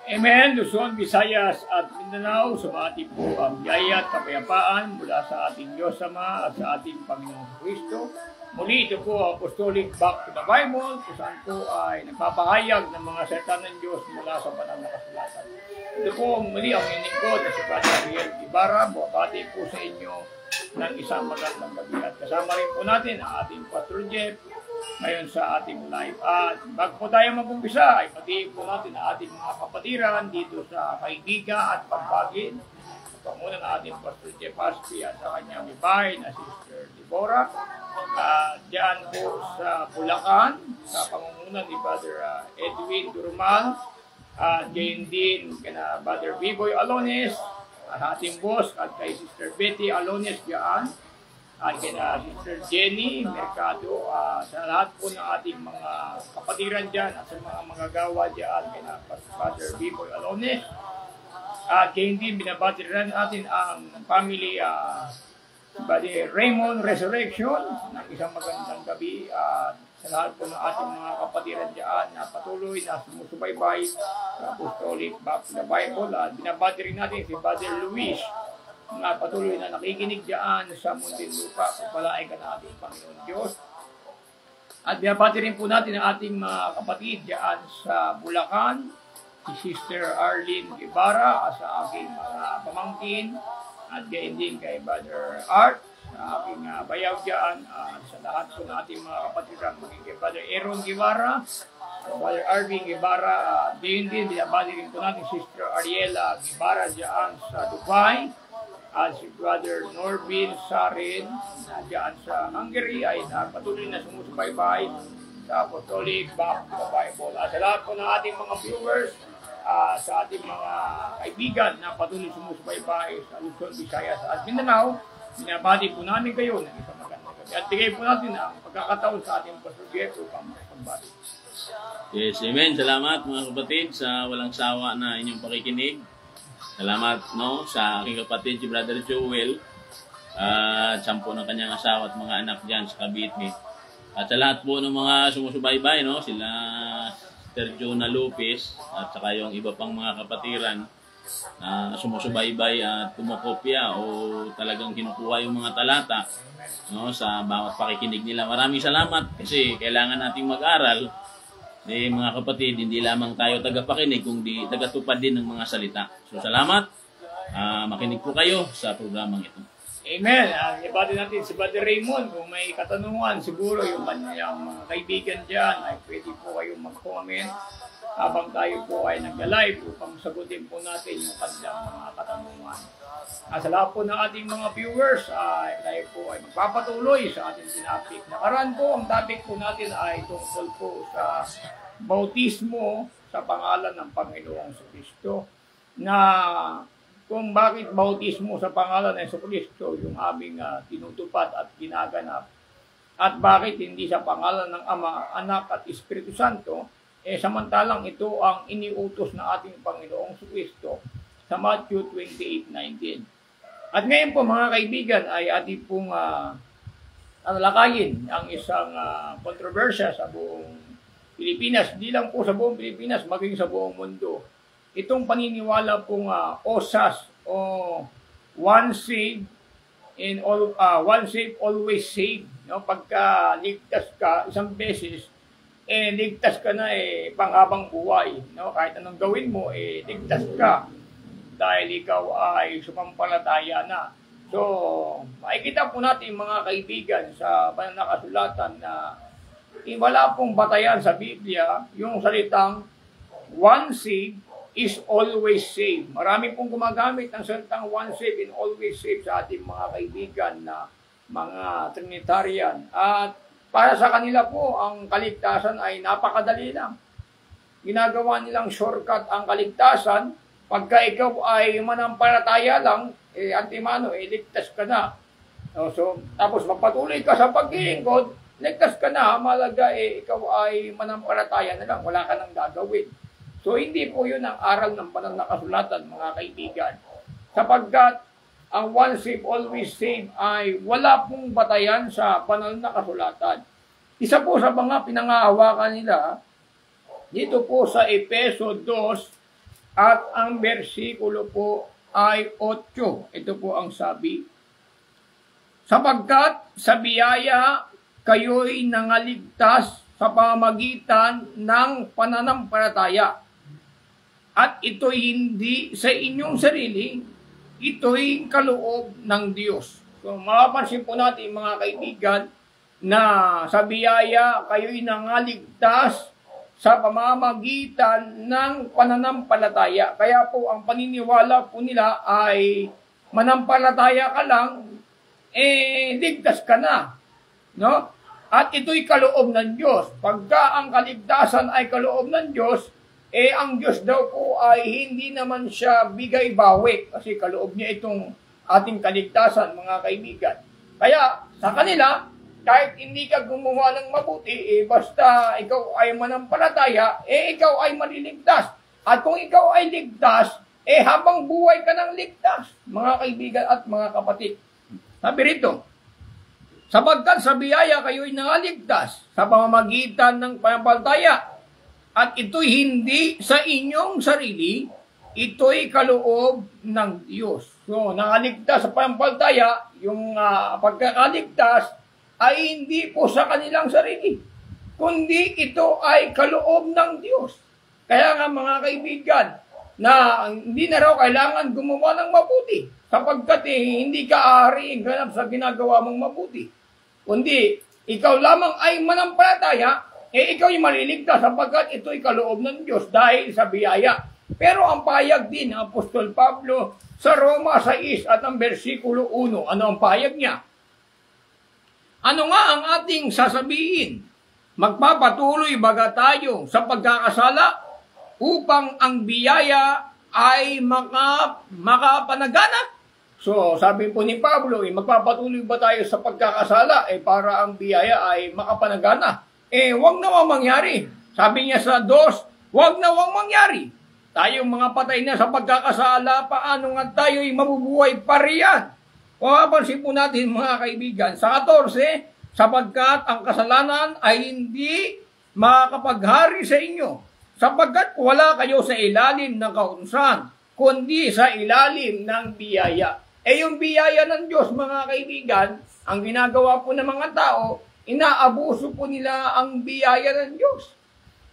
Amen. Luzon, Visayas at Mindanao, sumati po ang biyaya at kapayapaan mula sa ating Diyos Ama at sa ating Panginoong Kristo. Muli ito po ang Apostolic Back to the Bible, kung saan po ay nagpapahayag ng mga salita ng Diyos mula sa banal na kasulatan. Ito po muli ang iningkod na si Brother Ariel Ibarra. Buwabati po sa inyo ng isang magandang gabi. At kasama rin po natin ang ating Pastor Jeff ngayon sa ating live. At bago po tayo mag-umpisa, ay patiin po natin ang ating mga kapatiran dito sa Kaibiga at Pampagin. Panguna ng ating Pastor Jeff Aspi at sa kanyang ibay na Sister Deborah. Diyan po sa Bulacan, sa pangunguna ni Brother Edwin Durmal. Diyan din kina Brother Biboy Alones, ating boss, at kay Sister Betty Alones diyan. At kina Sister Jenny Mercado, sa lahat po ng ating mga kapatiran dyan at sa mga magagawa dyan, kina Brother Biboy Alones. At kaya hindi binabati rin natin ang family Brother Raymond Resurrection ng isang magandang gabi. Sa lahat po ng ating mga kapatiran dyan na patuloy na sumusubaybay sa Apostolic Back to the Bible. At binabati rin natin si Brother Luis na patuloy na nakikinig dyan sa Muntinlupa. Pagpalain ka na ating Panginoon Diyos. At binabati rin po natin ang ating mga kapatid dyan sa Bulacan, si Sister Arlene Ibarra, sa aking mga pamangkin, at gayon din kay Brother Art, sa aking bayaw dyan, sa lahat po ng ating mga kapatid, maging kay Brother Aaron Guevara, Brother Arvin Guevara, din binabati rin po natin Sister Ariela Guevara dyan sa Dubai, at si Brother Norbin Sarin dyan sa Hungary ay patuloy na sumusubaybay sa Apostolic Back to the Bible. Sa lahat po ng ating mga viewers, sa ating mga kaibigan na patuloy sumusubaybay sa Luzon, Visayas at Mindanao, binabati po namin kayo ng isang magandang gabi. At bigay po natin ang pagkakataon sa ating Pastor Jeff upang magbati. Yes, amen. Salamat mga kapatid sa walang sawa na inyong pakikinig. Salamat sa aking kapatid si Brother Joel at sampo ng kanyang asawa at mga anak dyan sa Cavite. At sa lahat po ng mga sumusubaybay, sila Sister Jonah Lopez at saka yung iba pang mga kapatiran na sumusubaybay at kumukopya o talagang kinukuha yung mga talata sa bawat pakikinig nila. Maraming salamat kasi kailangan nating mag-aral. Mga kapatid, hindi lamang tayo tagapakinig kundi tagatupad din ng mga salita. So salamat. Makinig po kayo sa programang ito. Amen. Ibati natin si Brother Raymond. Kung may katanungan, siguro yung kanyang mga kaibigan dyan ay pwede po kayong mag-comment habang tayo po ay nag-live upang sagutin po natin yung kanyang mga katanungan. Sa lahat po ng ating mga viewers, tayo po ay magpapatuloy sa ating tinapik. Nakaraan po, ang topic po natin ay tungkol po sa bautismo sa pangalan ng Panginoong Kristo, na kung bakit bautismo sa pangalan ng Kristo yung aming tinutupad at ginaganap, at bakit hindi sa pangalan ng Ama, Anak at Espiritu Santo, samantalang ito ang iniutos ng ating Panginoong Kristo sa Matthew 28:19. At ngayon po mga kaibigan ay ating pong talakayin ang isang kontrobersya sa buong Pilipinas, hindi lang po sa buong Pilipinas, maging sa buong mundo. Itong paniniwala pong OSAS o one save always save. Pagka ligtas ka isang beses, ligtas ka na panghabang buhay. Kahit anong gawin mo, ligtas ka dahil ikaw ay sumampalataya na. So, makikita po natin mga kaibigan sa banal na kasulatan na wala pong batayan sa Biblia yung salitang one save is always save. Marami pong gumagamit ng salitang one save and always save sa ating mga kaibigan na mga Trinitarian. At para sa kanila po, ang kaligtasan ay napakadali lang. Ginagawa nilang shortcut ang kaligtasan. Pagka ikaw ay manampalataya lang, antimano, ligtas ka na. So, tapos magpatuloy ka sa paglilingkod, ligtas ka na, malaga ikaw ay manampalataya na lang, wala ka nang gagawin. So hindi po yun ang aral ng banal na kasulatan mga kaibigan. Sapagkat ang one save always save ay wala pong batayan sa banal na kasulatan. Isa po sa mga pinangahawakan nila dito po sa Efeso 2 At ang bersikulo po ay 8. Ito po ang sabi. Sapagkat sa biyaya kayo'y nangaligtas sa pamamagitan ng pananampalataya. At ito'y hindi sa inyong sarili, ito'y kaloob ng Diyos. So mapapansin po natin mga kaibigan na sa biyaya kayo'y nangaligtas sa pamamagitan ng pananampalataya. Kaya po ang paniniwala po nila ay manampalataya ka lang, ligtas ka na. No? At ito'y kaloob ng Diyos. Pagka ang kaligtasan ay kaloob ng Diyos, ang Diyos daw po ay hindi naman siya bigay-bawi kasi kaloob niya itong ating kaligtasan, mga kaibigan. Kaya sa kanila, kahit hindi ka gumawa ng mabuti, basta ikaw ay manampalataya, ikaw ay maliligtas. At kung ikaw ay ligtas, habang buhay ka ng ligtas, mga kaibigan at mga kapatid. Sabi rito, sapagkat sa biyaya kayo'y nangaligtas sa pamamagitan ng pananampalataya. At ito'y hindi sa inyong sarili, ito'y kaloob ng Diyos. So, nangaligtas sa pananampalataya, yung pagkakaligtas ay hindi po sa kanilang sarili, kundi ito ay kaloob ng Diyos. Kaya nga mga kaibigan, na hindi na raw kailangan gumawa ng mabuti, sapagkat hindi ka aari ganap sa ginagawa mong mabuti. Kundi, ikaw lamang ay manampalataya, ikaw ay maliligtas sapagkat ito'y kaloob ng Diyos dahil sa biyaya. Pero ang payag din ng Apostol Pablo sa Roma 6 at ang bersikulo 1. Ano ang payag niya? Ano nga ang ating sasabihin? Magpapatuloy baga tayo sa pagkakasala upang ang biyaya ay makapanagana? So, sabi po ni Pablo, magpapatuloy ba tayo sa pagkakasala para ang biyaya ay makapanagana? Wag nawang mangyari. Sabi niya sa 2, wag nawang mangyari. Tayong mga patay na sa pagkakasala, paano nga tayo'y mabubuhay pa riyan? Kung mapansin po natin mga kaibigan, sa 14, sapagkat ang kasalanan ay hindi makakapaghari sa inyo, sapagkat wala kayo sa ilalim ng kautusan, kundi sa ilalim ng biyaya. Yung biyaya ng Diyos mga kaibigan, ang ginagawa po ng mga tao, inaabuso po nila ang biyaya ng Diyos.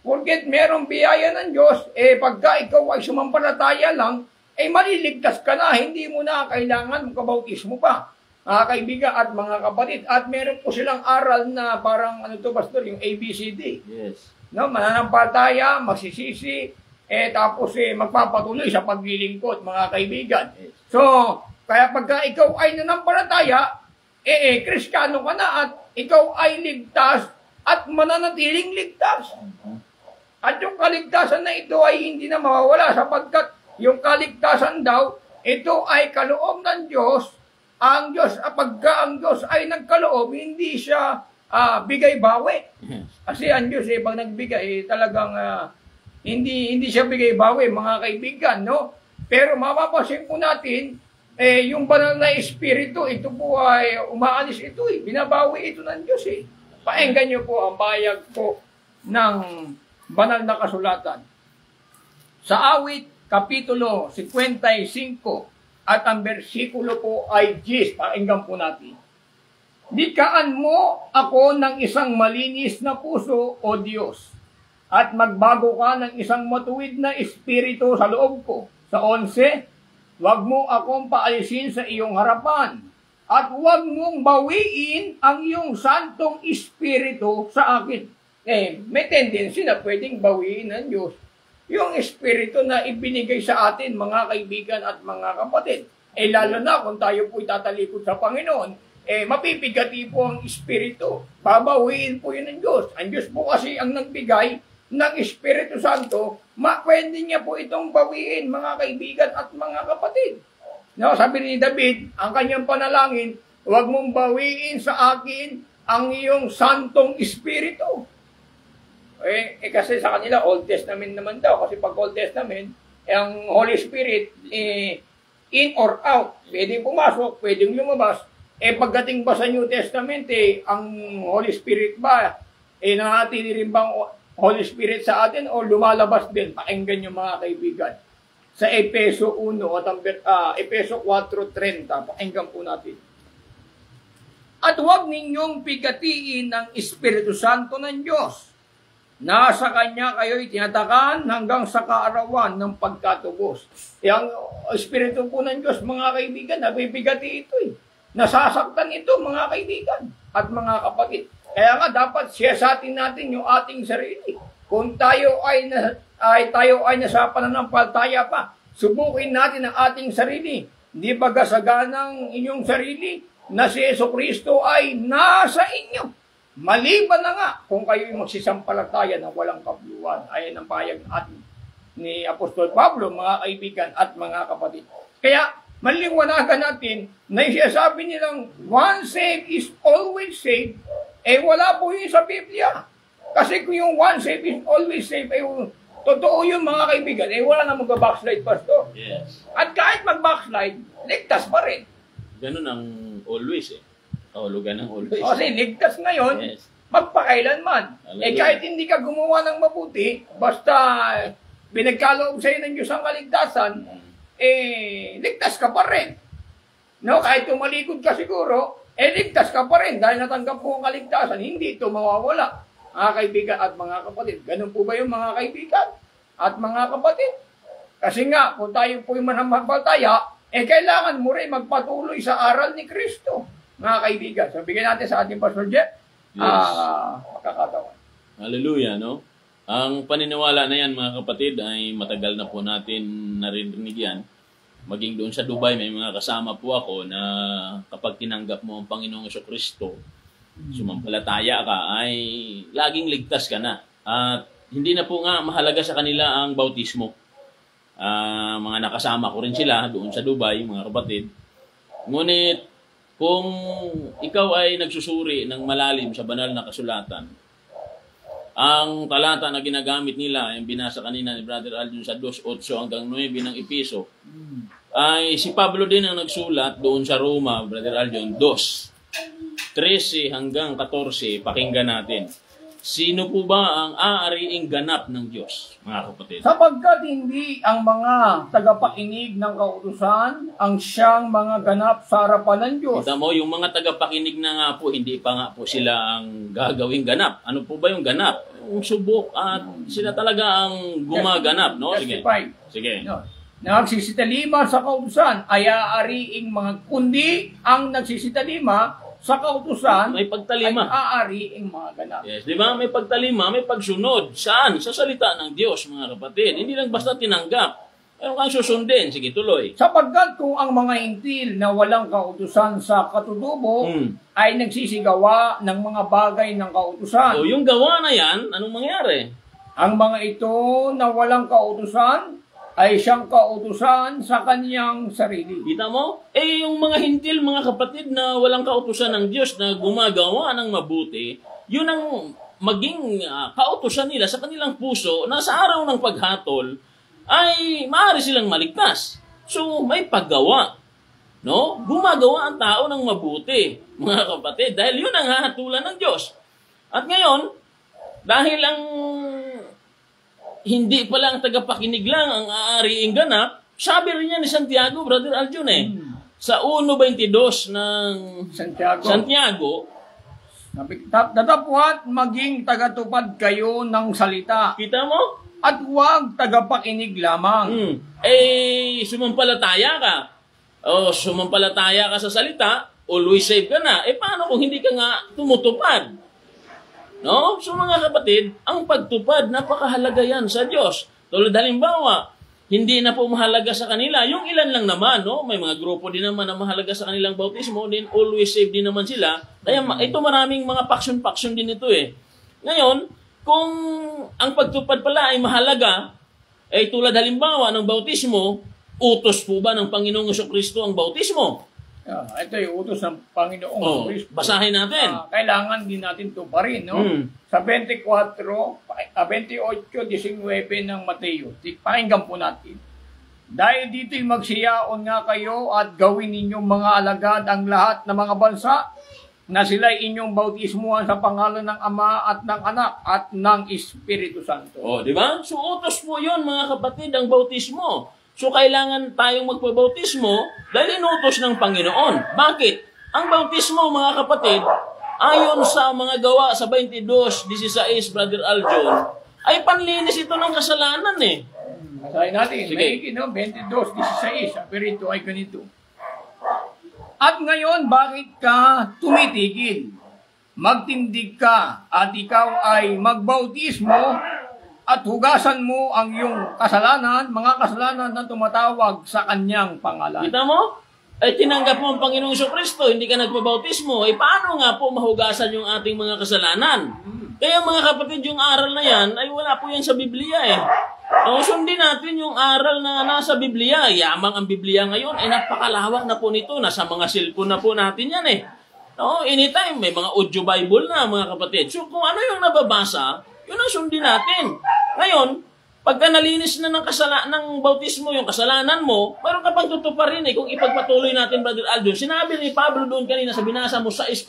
Porket merong biyaya ng Diyos, pagka ikaw ay sumampalataya lang, maliligtas ka na, hindi mo na kailangan magkabautismo pa. Mga kaibigan at mga kapatid. At meron po silang aral na parang, pastor, yung ABCD. Yes. No, mananampalataya, magsisisi, tapos magpapatuloy sa paglilingkod, mga kaibigan. Yes. So, kaya pagka ikaw ay nanampalataya, Kristiyano ka na at ikaw ay ligtas at mananatiling ligtas. At yung kaligtasan na ito ay hindi na mawawala sapagkat yung kaligtasan daw, ito ay kaloob ng Diyos. Ang Diyos, pagka ang Diyos ay nagkaloob, hindi siya bigay-bawi. Kasi ang Diyos, pag nagbigay, talagang hindi siya bigay-bawi, mga kaibigan, no? Pero mapapansin po natin, yung banal na espiritu, ito po ay umaalis ito, binabawi ito ng Diyos, Paenggan niyo po ang payag po ng banal na kasulatan. Sa awit, Kapitulo 55 at ang bersikulo po ay 10. Pakinggan po natin. Likhaan mo ako ng isang malinis na puso, O Diyos, at magbago ka ng isang matuwid na espiritu sa loob ko. Sa 11, huwag mo akong paalisin sa iyong harapan, at huwag mong bawiin ang iyong santong espiritu sa akin. May tendency na pwedeng bawiin ng Diyos yung espiritu na ibinigay sa atin, mga kaibigan at mga kapatid. Lalo na kung tayo po itatalikod sa Panginoon, mapipigati po ang espiritu. Babawiin po yun ng Diyos. Ang Diyos po kasi ang nagbigay ng Espiritu Santo, pwede niya po itong bawiin, mga kaibigan at mga kapatid. No, sabi ni David, ang kanyang panalangin, huwag mong bawiin sa akin ang iyong santong espiritu. Kasi sa kanila, Old Testament naman daw. Kasi pag Old Testament, ang Holy Spirit, in or out. Pwedeng pumasok, pwedeng lumabas. Pagdating ba sa New Testament, ang Holy Spirit ba, nanatili rin bang Holy Spirit sa atin o lumalabas din? Pakinggan nyo mga kaibigan. sa Epeso 1 at Epeso 4:30. Pakinggan po natin. At huwag ninyong pigatiin ang Espiritu Santo ng Diyos. Nasa Kanya kayo'y tinatakan hanggang sa kaarawan ng pagkatubos. Ang Espiritu po ng Diyos, mga kaibigan, nabibigati ito eh. Nasasaktan ito, mga kaibigan at mga kapatid. Kaya nga dapat siyasatin natin yung ating sarili. Kung tayo ay nasa pananampalataya pa, subukin natin ang ating sarili. Di ba gasaganang inyong sarili na si Jesucristo ay nasa inyo? Maliban na nga kung kayo'y magsisampalataya ng walang kabuluhan. Ayan ang payag ni Apostol Pablo, mga kaibigan at mga kapatid. Kaya maliwanagan natin na sinasabi nilang once saved is always saved, wala po yun sa Biblia. Kasi kung yung once saved is always saved, totoo yun, mga kaibigan, wala na mag-backslide, Pastor. Yes. At kahit mag-backslide, ligtas pa rin. Ganun ang always Kahulugan ng always. Kasi ligtas ngayon, Yes. magpakailanman. Hallelujah. Kahit hindi ka gumawa ng mabuti, basta pinagkaloob sa'yo ng Diyos ang kaligtasan, ligtas ka pa rin. No, kahit tumalikod ka siguro, ligtas ka pa rin dahil natanggap mo ang kaligtasan. Hindi ito mawawala, mga kaibigan at mga kapatid. Ganun po ba yung mga kaibigan at mga kapatid? Kasi nga, kung tayo po'y mananampalataya, kailangan mo rin magpatuloy sa aral ni Kristo. Mga kaibigan, so bigyan natin sa ating Pastor Jeff, makakatawan. Hallelujah, no? Ang paniniwala na yan, mga kapatid, ay matagal na po natin narinig yan. Maging doon sa Dubai, may mga kasama po ako na kapag tinanggap mo ang Panginoong Jesucristo, sumampalataya ka, ay laging ligtas ka na. At hindi na po nga mahalaga sa kanila ang bautismo. Mga nakasama ko rin sila doon sa Dubai, mga kapatid. Ngunit, kung ikaw ay nagsusuri ng malalim sa banal na kasulatan, ang talata na ginagamit nila, yung binasa kanina ni Brother Aljon sa 2:8 hanggang 9 ng Episo, ay si Pablo din ang nagsulat doon sa Roma, Brother Aljon, 2:13 hanggang 14. Pakinggan natin. Sino po ba ang aariing ganap ng Diyos, mga kapatid? Sapagkat hindi ang mga tagapakinig ng kautusan ang siyang mga ganap sa harapan ng Diyos. Kita mo, yung mga tagapakinig na nga po, hindi pa nga po sila ang gagawing ganap. Ano po ba yung ganap? Yung subok at sila talaga ang gumaganap, no? Sige. Justified. Sige. No. Nagsisitalima sa kautusan ay aariing mga, kundi ang nagsisitalima sa kautusan May pagtalima. ay aariing mga ganap. Yes, di ba? May pagtalima, may pagsunod. Saan? Sa salita ng Diyos, mga kapatid. Hindi lang basta tinanggap. Pero kang susundin. Sige, tuloy. Sapagkat kung ang mga hintil na walang kautusan sa katutubo ay nagsisigawa ng mga bagay ng kautusan. So, yung gawa na yan, anong mangyari? Ang mga ito na walang kautusan ay siyang kautusan sa kanyang sarili. Kita mo? Yung mga hintil, mga kapatid, na walang kautusan ng Diyos na gumagawa ng mabuti, yun ang maging kautusan nila sa kanilang puso na sa araw ng paghatol ay maaari silang maligtas. So, may paggawa. No? Gumagawa ang tao ng mabuti, mga kapatid, dahil yun ang hahatulan ng Diyos. At ngayon, dahil ang hindi pala ang tagapakinig lang ang aariing ganap, sabi rin niya ni Santiago, Brother Aljon sa 1:22 ng Santiago, datapwat maging tagatupad kayo ng salita kita mo? at huwag tagapakinig lamang. Sumampalataya ka. Sumampalataya ka sa salita, always save ka na. Paano kung hindi ka nga tumutupad? No? So mga kapatid, ang pagtupad, napakahalaga yan sa Diyos. Tulad halimbawa, hindi na po mahalaga sa kanila. Yung ilan lang naman, no? May mga grupo din naman na mahalaga sa kanilang bautismo, din always save din naman sila. Kaya ito maraming mga paksyon-paksyon din ito Ngayon, kung ang pagtupad pala ay mahalaga, tulad halimbawa ng bautismo, utos po ba ng Panginoong Jesucristo ang bautismo? Ito yung utos ng Panginoong Kristo. Basahin natin. Kailangan din natin tuparin, no? Sa 28:19 ng Mateo. Pakinggan po natin. Dahil dito'y magsiyaon nga kayo at gawin ninyong mga alagad ang lahat ng mga bansa na sila'y inyong bautismuhan sa pangalan ng Ama at ng Anak at ng Espiritu Santo. Di ba? So utos po yun, mga kapatid, ang bautismo. So, kailangan tayong magpabautismo dahil inutos ng Panginoon. Bakit? Ang bautismo, mga kapatid, ayon sa mga gawa sa 22:16, Brother Aljon, ay panlinis ito ng kasalanan eh. Masahin natin, Sige. may 22:16, sabi rito ay ganito. At ngayon, bakit ka tumitigil? Magtindig ka at ikaw ay magbautismo at hugasan mo ang iyong kasalanan, mga kasalanan na tumatawag sa kanyang pangalan. Kita mo? Ay tinanggap mo ang Panginoong Kristo, hindi ka nagpabautismo. Eh paano nga po mahugasan yung ating mga kasalanan? Kaya mga kapatid, yung aral na yan, ay wala po yan sa Biblia eh. O, sundin natin yung aral na nasa Biblia. Yamang ang Biblia ngayon, ay napakalawak na po nito. Nasa mga cellphone na po natin yan eh. No, anytime, may mga audio Bible na mga kapatid. So kung ano yung nababasa, yun ang sundin natin. Ngayon, pagka nalinis na ng bautismo yung kasalanan mo, mayroon ka pang tutuparin eh. Kung ipagpatuloy natin, Brother Aldo, sinabi ni Pablo doon kanina sa binasa mo 6:1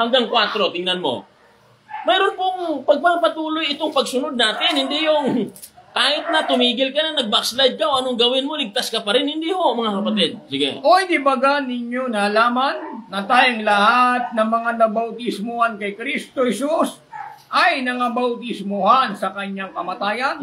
hanggang 4, tingnan mo. Mayroon pong pagpapatuloy itong pagsunod natin, hindi yung kahit na tumigil ka na, nag-backslide ka, o anong gawin mo, ligtas ka pa rin. Hindi ho, mga kapatid. Sige. O di baga ninyo nalaman na tayong lahat ng mga nabautismuhan kay Kristo Jesus ay nangabautismuhan sa kanyang kamatayan.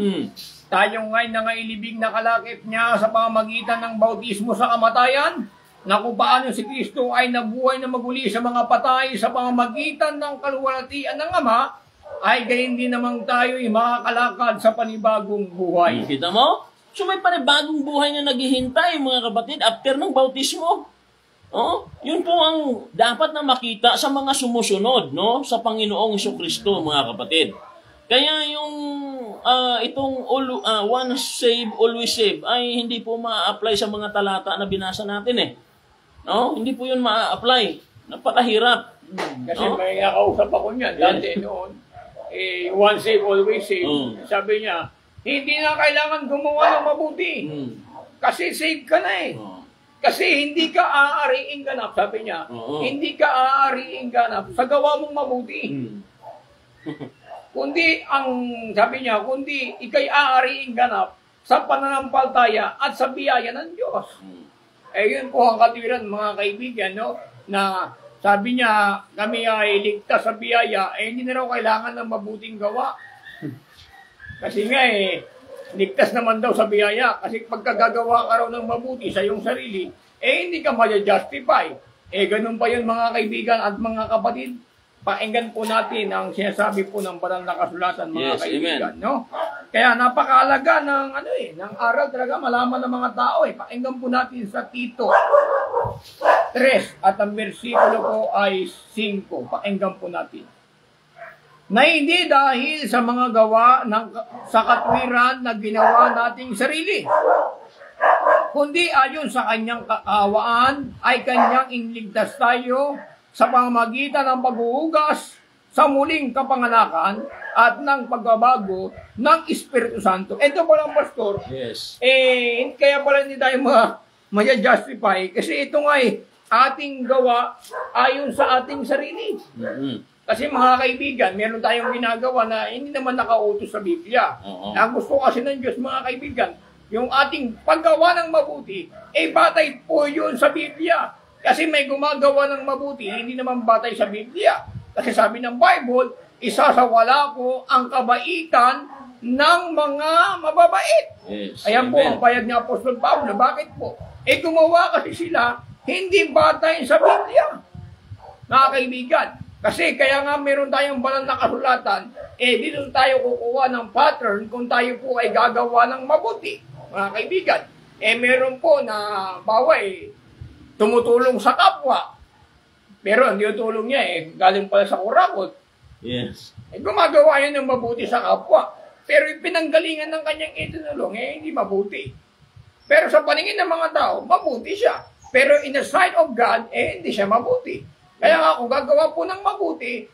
Tayo nga'y nangailibig na kalakip niya sa pamamagitan ng bautismo sa kamatayan, na kung paano si Kristo ay nabuhay na maguli sa mga patay sa pamamagitan ng kaluwalhatian ng Ama, ay gayon din naman tayo ay makakalakad sa panibagong buhay. Kita mo? So may panibagong buhay na naghihintay, mga kapatid, after ng bautismo. Oh, yun po ang dapat na makita sa mga sumusunod, no, sa Panginoong Kristo, mga kapatid. Kaya yung itong once save, always save ay hindi po ma-apply sa mga talata na binasa natin eh. No, hindi po yun ma-apply. Napakahirap. Kasi no? may nakausap ako niyan dati noon. Once save, always save. Sabi niya, hindi na kailangan gumawa ng mabuti. Kasi save ka na eh. Kasi hindi ka aariing ganap, sabi niya. Hindi ka aariing ganap sa gawa mong mabuti. Kundi, sabi niya, kundi ikay aariing ganap sa pananampalataya at sa biyaya ng Diyos. Yun po ang katwiran, mga kaibigan, no? Na sabi niya, kami ay ligtas sa biyaya, hindi na raw kailangan ng mabuting gawa. Kasi nga ligtas naman daw sa biyaya, kasi pagkagagawa ka raw ng mabuti sa iyong sarili, hindi ka ma-justify. Ganun pa yun, mga kaibigan at mga kapatid. Pakinggan po natin ang sinasabi po ng banal na kasulatan, mga kaibigan. Amen. No? Kaya napakahalaga ng aral talaga, malaman ng mga tao. Pakinggan po natin sa Tito 3 at ang versikulo po ay 5. Pakinggan po natin. Na hindi dahil sa mga gawa sa katwiran na ginawa nating sarili, kundi ayon sa kanyang kaawaan ay kanyang inligtas tayo sa pamamagitan ng paghuhugas sa muling kapanganakan at ng pagbabago ng Espiritu Santo. Ito pa lang, Pastor. Yes. Kaya pala hindi tayo ma-justify kasi ito ay ating gawa ayon sa ating sarili. Kasi mga kaibigan, meron tayong ginagawa na hindi naman nakautos sa Biblia. Ang gusto kasi ng Diyos, mga kaibigan, yung ating paggawa ng mabuti, batay po yun sa Biblia. Kasi may gumagawa ng mabuti, hindi naman batay sa Biblia. Kasi sabi ng Bible, isasawala ko ang kabaitan ng mga mababait. Yes. Ayan po ang payag ni Apostol Pablo. Bakit po? Gumawa kasi sila, hindi batay sa Biblia. Mga kaibigan, kasi kaya nga meron tayong banal na kasulatan, dito tayo kukuha ng pattern kung tayo po ay gagawa ng mabuti. Mga kaibigan, meron po na tumutulong sa kapwa. Pero hindi yung tulong niya galing pala sa kurakot. Yes. Gumagawa yan ng mabuti sa kapwa. Pero yung pinanggalingan ng kanyang itinulong, hindi mabuti. Pero sa paningin ng mga tao, mabuti siya. Pero in the sight of God, hindi siya mabuti. Kaya nga kung gagawa po ng mabuti,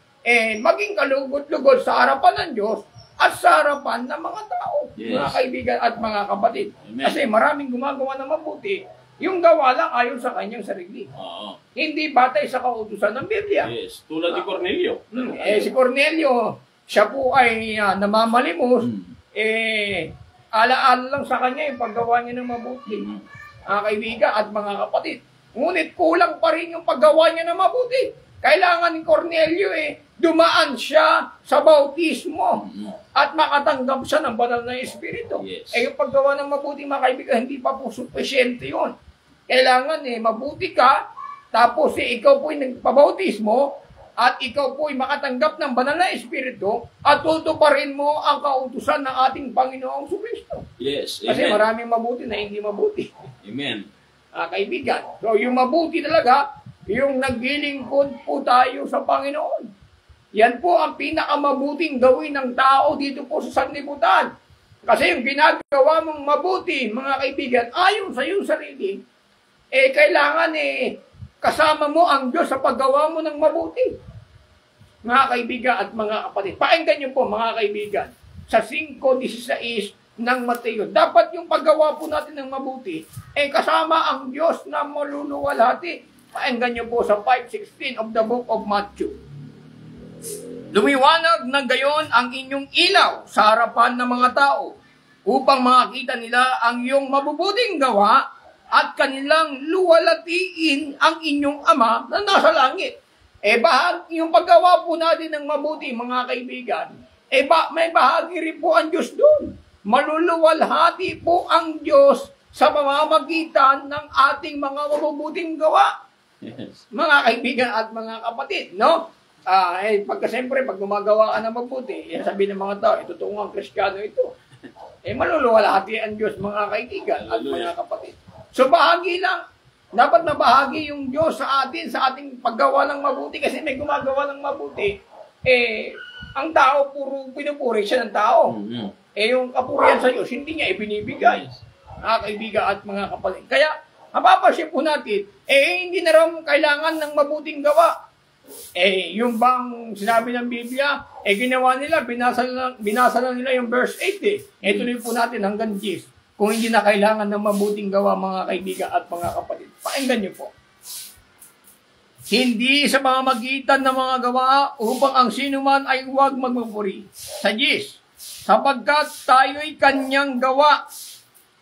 maging kalugod-lugod sa harapan ng Diyos at sa harapan ng mga tao, mga kaibigan at mga kapatid. Amen. Kasi maraming gumagawa ng mabuti, yung gawa lang ayon sa kanyang sarili. Hindi batay sa kautusan ng Biblia. Yes. Tulad ni Cornelio. Si Cornelio, siya po ay namamalimos, Alaala lang sa kanya yung paggawa niya ng mabuti. Mga kaibigan at mga kapatid. Ngunit kulang pa rin yung paggawa niya ng mabuti. Kailangan ni Cornelio dumaan siya sa bautismo at makatanggap siya ng banal na Espiritu. Yes. Yung paggawa ng mabuti, mga kaibigan, hindi pa po sufficiente yun. Kailangan mabuti ka, tapos ikaw po nagpabautismo, at ikaw po makatanggap ng banal na Espiritu, at tutuparin mo ang kautusan ng ating Panginoong Kristo. Yes. Kasi Amen. maraming mabuti na hindi mabuti. Amen. Kaibigan. So, yung mabuti talaga, yung naglilingkod po tayo sa Panginoon. Yan po ang pinakamabuting gawin ng tao dito po sa sanlibutan. Kasi yung ginagawa mong mabuti, mga kaibigan, ayon sa iyong sarili, kailangan kasama mo ang Diyos sa paggawa mo ng mabuti. Mga kaibigan at mga kapatid, pakinggan niyo po mga kaibigan, sa 5:16 ng Mateo, dapat yung paggawa po natin ng mabuti, kasama ang Diyos na maluluwalhati. Pakinggan niyo po sa 5:16 of the book of Matthew. Lumiwanag na gayon ang inyong ilaw sa harapan ng mga tao, upang makita nila ang iyong mabubuting gawa at kanilang luwalatiin ang inyong Ama na nasa langit. Yung paggawa po natin ng mabuti, mga kaibigan, may bahagi rin po ang Diyos doon. Maluluwalhati po ang Diyos sa pamamagitan ng ating mga mabubuting gawa. Yes. Mga kaibigan at mga kapatid, no? Siyempre, pag gumagawa ka ng mabuti, sabi ng mga tao, totoo nga ang Kristiyano ito. Maluluwalhati ang Diyos, mga kaibigan at mga kapatid. So, bahagi lang. Dapat na bahagi yung Diyos sa atin, sa ating paggawa ng mabuti. Kasi may gumagawa ng mabuti. Ang tao, puro pinupuri siya ng tao. Yung kapurihan sa Diyos, hindi niya ibinibigay. Mga kaibigan at mga kapatid. Kaya, mapapansin po natin, hindi na rin kailangan ng mabuting gawa. Yung bang sinabi ng Biblia, ginawa nila, binasa na nila yung verse 8. Tuloy po natin hanggang 10. Kung hindi na kailangan ng mabuting gawa, mga kaibigan at mga kapatid. Pakinggan niyo po. Hindi sa pamamagitan ng mga gawa upang ang sinuman ay huwag magmapuri. Sa 10, sapagkat tayo'y kanyang gawa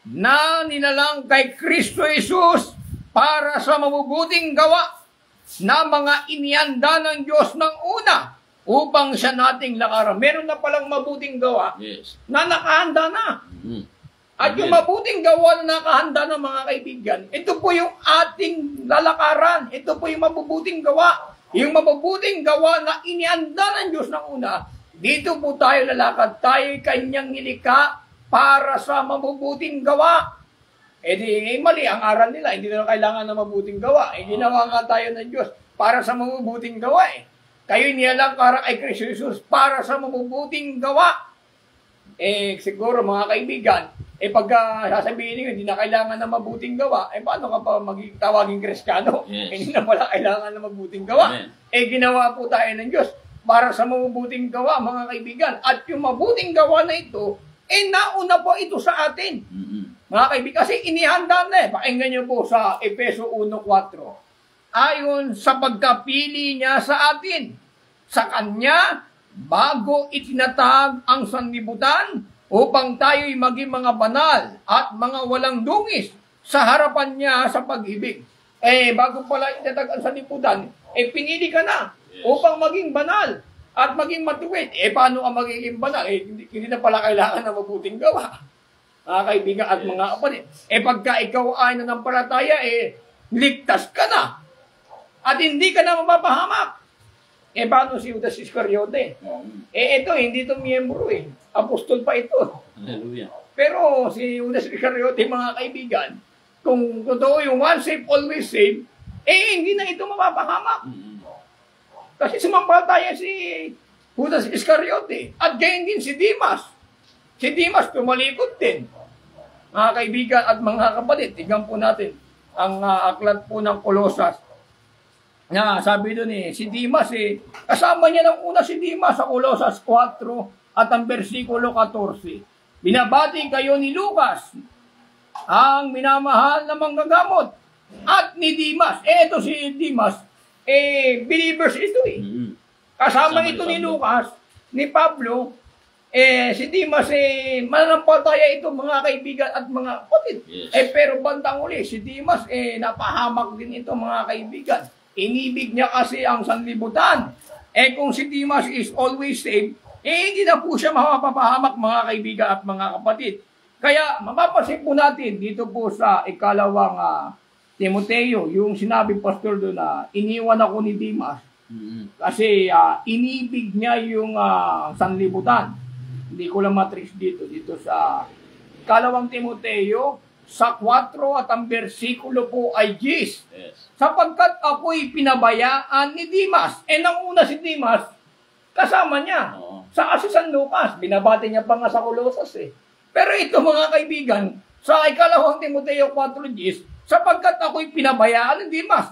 na nilalang kay Kristo Jesus para sa mabubuting gawa na mga inihanda ng Diyos ng una upang siya nating lakaran. Meron na palang mabuting gawa na nakahanda na. At yung mabuting gawa na nakahanda ng mga kaibigan, ito po yung ating lalakaran. Ito po yung mabubuting gawa. Yung mabubuting gawa na inihanda ng Diyos ng una, dito po tayo lalakad. Tayo kanyang nilikha para sa mabubuting gawa. Mali ang aral nila. Hindi na kailangan ng mabuting gawa. Ginawa nga tayo ng Diyos para sa mabubuting gawa. Kayo niyalang para kay Kristo Jesus para sa mabubuting gawa. Siguro mga kaibigan, pagka sasabihin niyo, hindi na kailangan ng mabuting gawa, paano ka pa tawaging Kristiyano? Yes. Hindi na pala kailangan ng mabuting gawa. Ginawa po tayo ng Diyos para sa mabubuting gawa, mga kaibigan. At yung mabuting gawa na ito, nauna po ito sa atin. Mga kaibigan, kasi inihanda na Pakinggan niyo po sa Efeso 1:4. Ayon sa pagkapili niya sa atin, sa Kanya, bago itinatag ang sanlibutan, upang tayo'y maging mga banal at mga walang dungis sa harapan niya sa pag-ibig. Bago pala itinatag ang sanlibutan, pinili ka na upang maging banal at maging matuwid. Paano ka magiging banal? Hindi na pala kailangan ng mabuting gawa. Mga kaibigan at mga kapatid. Pagka ikaw ay nanampalataya, ligtas ka na. At hindi ka na mapapahamak. Paano si Judas Iscariote? Ito, hindi ito miyembro Apostol pa ito. Hallelujah. Pero si Judas Iscariote, mga kaibigan, kung totoo yung one saved, always saved, hindi na ito mapapahamak. Kasi sumampalataya si Judas Iscariote. At gayon din si Dimas. Si Dimas tumalikod din. Mga kaibigan at mga kapatid, tignan po natin ang aklat po ng Kolosas. Sabi doon si Dimas kasama niya ng una si Dimas sa Kolosas 4 at ang versikulo 14. Binabati kayo ni Lucas, ang minamahal na manggagamot, at ni Dimas. Ito si Dimas, believers ito Kasama ito ni Lucas, ni Pablo, Si Dimas, mananampalataya ito mga kaibigan at mga kapatid. Yes. Pero bandang uli, si Dimas, napahamak din ito mga kaibigan. Inibig niya kasi ang sanlibutan. Kung si Dimas is always saved, hindi na po siya mapapahamak mga kaibigan at mga kapatid. Kaya mapapansin po natin dito po sa ikalawang Timoteo, yung sinabi pastor doon na iniwan ako ni Dimas kasi inibig niya yung sanlibutan. Hindi ko lang matrix dito sa ikalawang Timoteo sa 4 at ang bersikulo po ay 10. Yes. Sapagkat ako'y pinabayaan ni Dimas. Nang una si Dimas, kasama niya. Oo. Sa San Lucas, binabati niya pa nga sa Colosas Pero ito mga kaibigan, sa ikalawang Timoteo 4:10, sapagkat ako'y pinabayaan ni Dimas.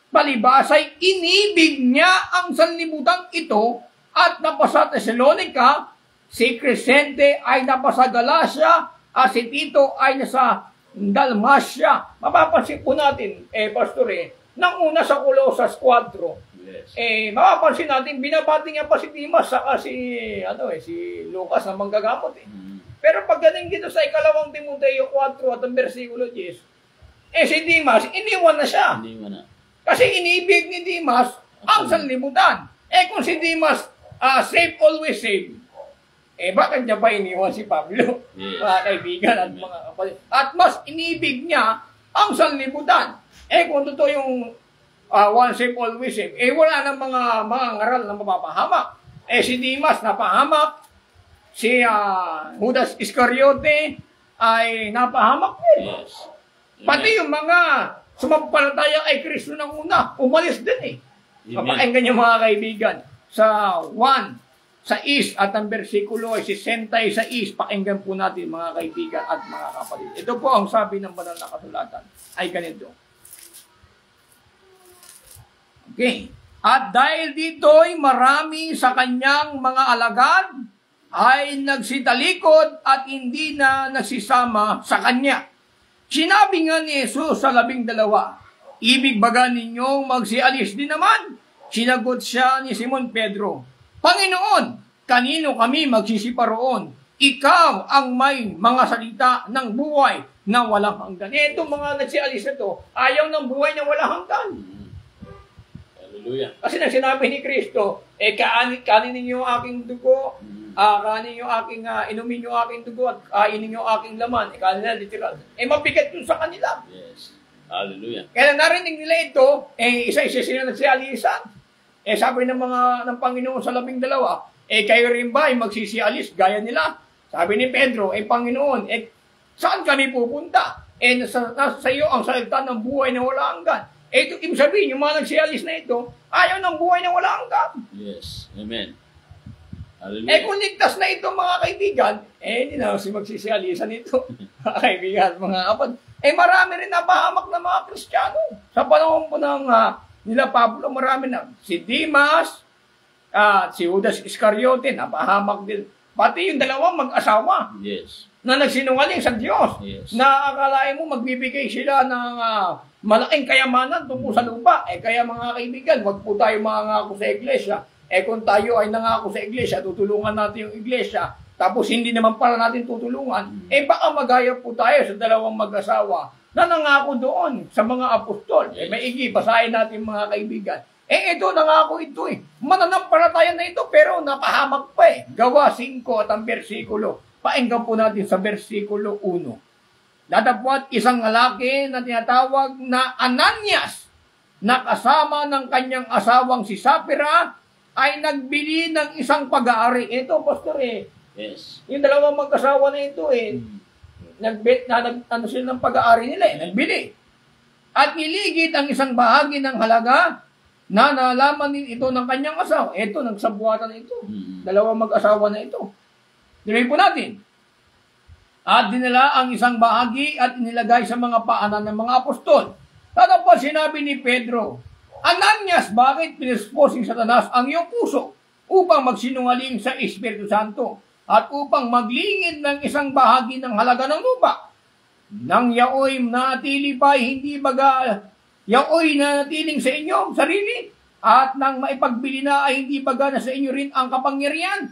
Palibasay, inibig niya ang sanlibutan ito at napasa Thessalonica, si Crescente ay napasa Galacia, at si Tito ay nasa Dalmatia. Mapapansin po natin, Pastor, nang una sa Colosas 4, Yes. mapapansin natin, binabati niya pa si Dimas, saka si Lucas na manggagamot Pero pagdating dito sa ikalawang Timoteo 4 at ang versikulo 10, si Dimas, iniwan na siya. Hindi mo na. Kasi inibig ni Dimas ang sanlibutan. Kung si Dimas, save, always save, bakit niya pa iniwan si Pablo? Yes. Mga kaibigan at mga kapatid. At mas inibig niya ang sanlibutan. Kung totoo yung one save, always save, wala nang mga ngaral na mapapahamak. Si Dimas napahamak, si Judas Iscariote ay napahamak din. Yes. Pati yung mga sumampalataya ay Kristo ng una, umalis din Papakinggan niyo mga kaibigan. Sa 1, sa is at ang bersikulo ay 66, pakinggan po natin mga kaibigan at mga kapatid. Ito po ang sabi ng banal na kasulatan ay ganito. Okay. At dahil dito'y marami sa kanyang mga alagad ay nagsitalikod at hindi na nagsisama sa kanya. Sinabi nga ni Jesus sa 12, ibig baga ninyong magsialis din naman? Sinagot siya ni Simon Pedro, Panginoon, kanino kami magsisiparoon? Ikaw ang may mga salita ng buhay na walang hanggan. Itong mga nagsialis na to, ayaw ng buhay na walang hanggan. Hallelujah. Kasi nang sinabi ni Kristo, kanin ninyo aking dugo, kanin nyo aking, inumin nyo aking dugo at kainin nyo aking laman. Kanin na literal. Mabigat yun sa kanila. Yes. Hallelujah. Kaya narinig nila ito, isa-isa sila nagsialisan. Sabi ng Panginoon sa 12, kayo rin ba ay magsisialis gaya nila? Sabi ni Pedro, Panginoon, saan kami pupunta? Nasa iyo ang salita ng buhay na wala hanggan. Ito, ibig sabihin, yung mga nagsialis na ito, ayaw ng buhay na wala hanggan. Yes. Amen. Hallelujah. Kung ligtas na ito, mga kaibigan, hindi na si magsisialisan ito. Mga kaibigan, mga kapatid. Marami rin napahamak na mga Kristiyano. Sa panahon po ng nila Pablo, marami na. Si Dimas, si Judas Iscariote, napahamak din. Pati yung dalawang mag-asawa. Yes. Na nagsinungaling sa Diyos. Yes. Na akalain mo magbibigay sila ng malaking kayamanan tungkol sa lupa. Kaya mga kaibigan, wag po tayo mangako sa iglesia. Kung tayo ay nangako sa iglesia, tutulungan natin yung iglesia. Tapos hindi naman para natin tutulungan. Baka magaya po tayo sa dalawang mag-asawa na nangako doon sa mga apostol. Maigi, basahin natin mga kaibigan. Ito, nangako ito Mananampalataya na ito, pero napahamak pa Gawa 5 at ang bersikulo. Painggan po natin sa bersikulo 1. Datapwat isang lalaki na tinatawag na Ananias, na kasama ng kanyang asawang si Sapphira, ay nagbili ng isang pag-aari. Ito, pastor Yes. yung dalawang mag-asawa na ito ano sila ng pag-aari nila nagbili. At niligid ang isang bahagi ng halaga na nalaman din ito ng kanyang asawa. Ito, nagsabuatan na ito. Dalawang mag-asawa na ito. Diray po natin. At dinala ang isang bahagi at inilagay sa mga paanan ng mga apostol. Tatapos sinabi ni Pedro, Ananias, bakit pinispos ni Satanas ang iyong puso upang magsinungaling sa Espiritu Santo at upang maglingid ng isang bahagi ng halaga ng lupa? Nang yaoy natili pa, hindi baga yaoy na natiling sa inyo sarili, at nang maipagbili na ay hindi baga na sa inyo rin ang kapangyarihan?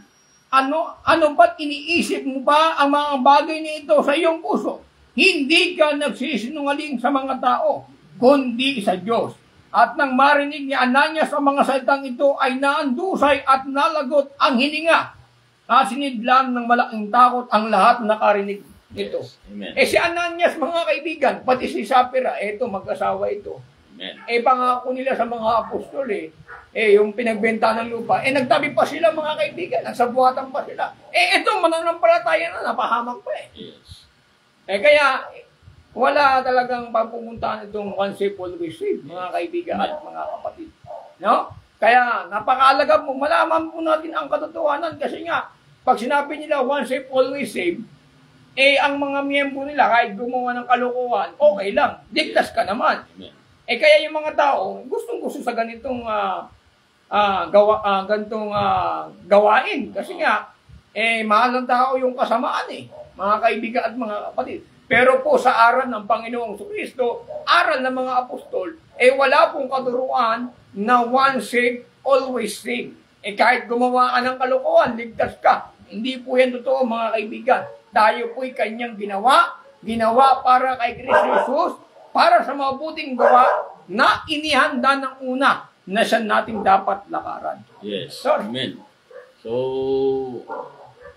Ano ba't iniisip mo ba ang mga bagay na ito sa iyong puso? Hindi ka nagsisinungaling sa mga tao, kundi sa Diyos. At nang marinig ni Ananias ang mga salitang ito ay naandusay at nalagot ang hininga. Sinidlan ng malaking takot ang lahat na nakarinig nito. Amen. Si Ananias, mga kaibigan, pati si Sapphira, mag-asawa ito. Amen. Pangako nila sa mga apostol yung pinagbenta ng lupa, nagtabi pa sila, mga kaibigan, nagsabuhatan pa sila. Ito, mananampalataya na, napahamak pa Yes. Kaya, wala talagang papupuntahan itong one save, always save, mga kaibigan at mga kapatid. No? Kaya, napakahalaga po, malaman po natin ang katotohanan kasi nga, pag sinabi nila one save, always save, ang mga miyembro nila, kahit gumawa ng kalokohan, okay lang, ligtas ka naman. Amen. Kaya yung mga tao, gustong-gusto sa ganitong gawain. Kasi nga, mahal ng tao yung kasamaan mga kaibigan at mga kapatid. Pero po sa aral ng Panginoong Kristo, aral ng mga apostol, wala pong katuruan na one save, always save. Kahit gumawa ka ng kalokohan, ligtas ka. Hindi po yan totoo, mga kaibigan. Tayo po'y kanyang ginawa para kay Kristo Jesus, para sa mabuting gawa na inihanda ng una na siya nating dapat lakaran. Yes. Sorry. Amen. So,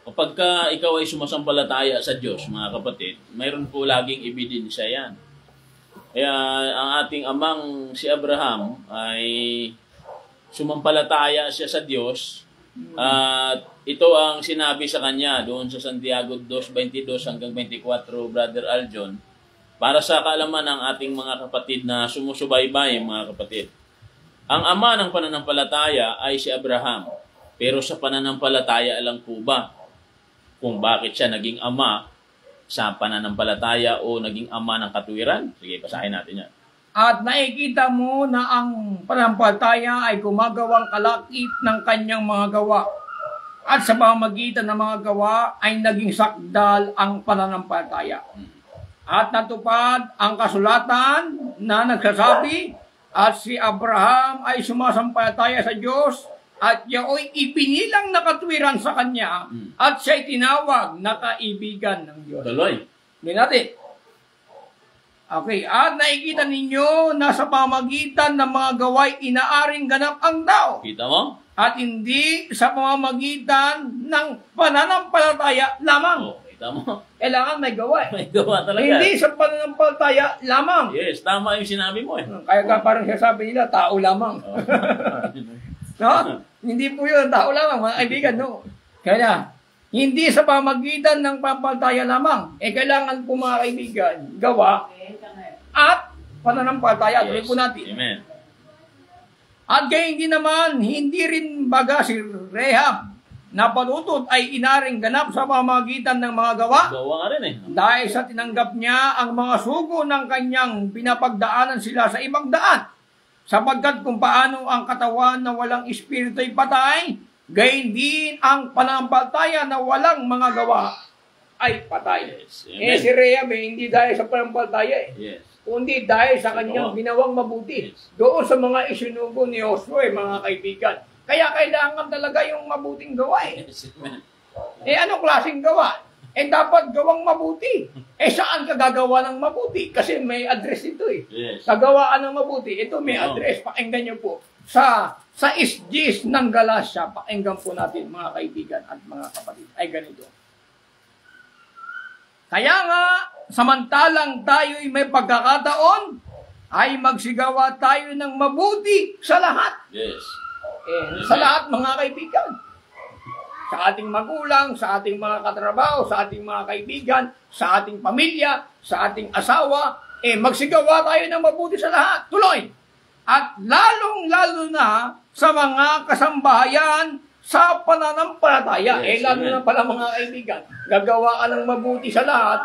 kapag ikaw ay sumasampalataya sa Diyos, mga kapatid, mayroon po laging ebidensya yan. Kaya ang ating amang si Abraham ay sumampalataya siya sa Diyos at ito ang sinabi sa kanya doon sa Santiago 2:22 hanggang 24, Brother Aljon, para sa kaalaman ng ating mga kapatid na sumusubaybay, mga kapatid. Ang ama ng pananampalataya ay si Abraham. Pero sa pananampalataya lang po ba kung bakit siya naging ama sa pananampalataya o naging ama ng katuwiran? Sige, basahin natin yan. At nakikita mo na ang pananampalataya ay gumagawang kalakip ng kanyang mga gawa. At sa pamamagitan ng mga gawa ay naging sakdal ang pananampalataya. At natupad ang kasulatan na nagsasabi at si Abraham ay sumasampalataya sa Diyos at yaoy ipinilang na katwiran sa kanya at siya'y tinawag na kaibigan ng Diyos. Tuloy. Hindi natin. Okay, at nakikita ninyo na sa pamamagitan ng mga gaway inaaring ganap ang tao. Kita mo? At hindi sa pamamagitan ng pananampalataya lamang. Oh, kita mo? Kailangan may gawa. May gawa talaga. Hindi sa pananampalataya lamang. Yes, tama yung sinabi mo Kaya parang sabi nila, tao lamang. Oh. No? Hindi po yun, tao lamang, mga kaibigan, no? Kaya, hindi sa pamagitan ng pampalataya lamang, kailangan po, mga kaibigan, gawa at pananampalataya. Tuloy po natin. Amen. At gayon din naman, hindi rin baga si Rehab na palutot ay inaring ganap sa pamamagitan ng mga gawa. Gawa ka rin Dahil sa tinanggap niya ang mga sugo ng kanyang pinapagdaanan sila sa ibang daan. Sapagkat kung paano ang katawan na walang espiritu ay patay, gayon din ang pananampalataya na walang mga gawa ay patay. Yes. Amen. Si Rehab hindi dahil sa pananampalataya Yes. kundi dahil sa kanyang ginawang mabuti. Doon sa mga isinugo ni Joshua, mga kaibigan. Kaya kailangan talaga yung mabuting gawa Yes. Amen. Anong klaseng gawa? Dapat gawang mabuti. Saan ka gagawa ng mabuti? Kasi may address ito Yes. Kagawaan ng mabuti. Ito may address. Pakinggan nyo po. Sa SGs ng Galacia, pakinggan po natin, mga kaibigan at mga kapatid. Ay ganito. Kaya nga, samantalang tayo'y may pagkakataon, ay magsigawa tayo ng mabuti sa lahat. Yes. Sa lahat, mga kaibigan. Sa ating magulang, sa ating mga katrabaho, sa ating mga kaibigan, sa ating pamilya, sa ating asawa, magsigawa tayo ng mabuti sa lahat. Tuloy. At lalong-lalo na sa mga kasambahayan sa pananampalataya. Yes, Lalo amen. na pala, mga kaibigan, gagawa ka ng mabuti sa lahat,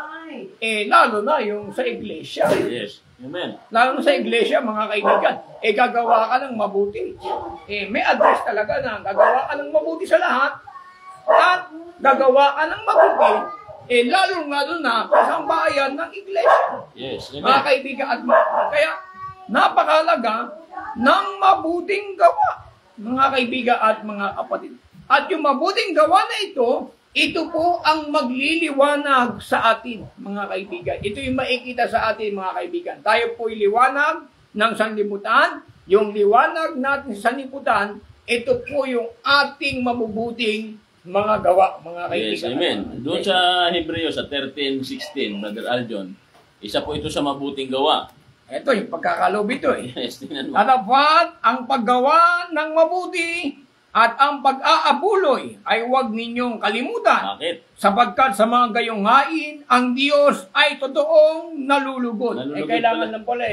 lalo na yung sa iglesia. Yes. Amen. Lalo na sa iglesia, mga kaibigan, gagawa ka ng mabuti. May address talaga na gagawa ka ng mabuti sa lahat at gagawa ka ng mabuti, lalo-lalo na sa bayan ng iglesia. Yes. Mga Amen. kaibigan at kaya napakahalaga ng mabuting gawa, mga kaibigan at mga kapatid. At yung mabuting gawa na ito po ang magliliwanag sa atin, mga kaibigan. Ito yung makikita sa atin, mga kaibigan. Tayo po'y liwanag ng sanlibutan. Yung liwanag natin sa sanlibutan, ito po yung ating mabubuting mga gawa, mga kaibigan. Yes, amen. Doon sa Hebreo, sa 13:16, Brother Aljon, isa po ito sa mabuting gawa. Ito, yung pagkakaloob ito eh. Yes, tingnan mo. Tatapat ang paggawa ng mabuti at ang pag-aabuloy ay huwag ninyong kalimutan. Bakit? Sapagkat sa mga gayong hain, ang Diyos ay totoong nalulugod. Nalulugod Kailangan pala. lang pala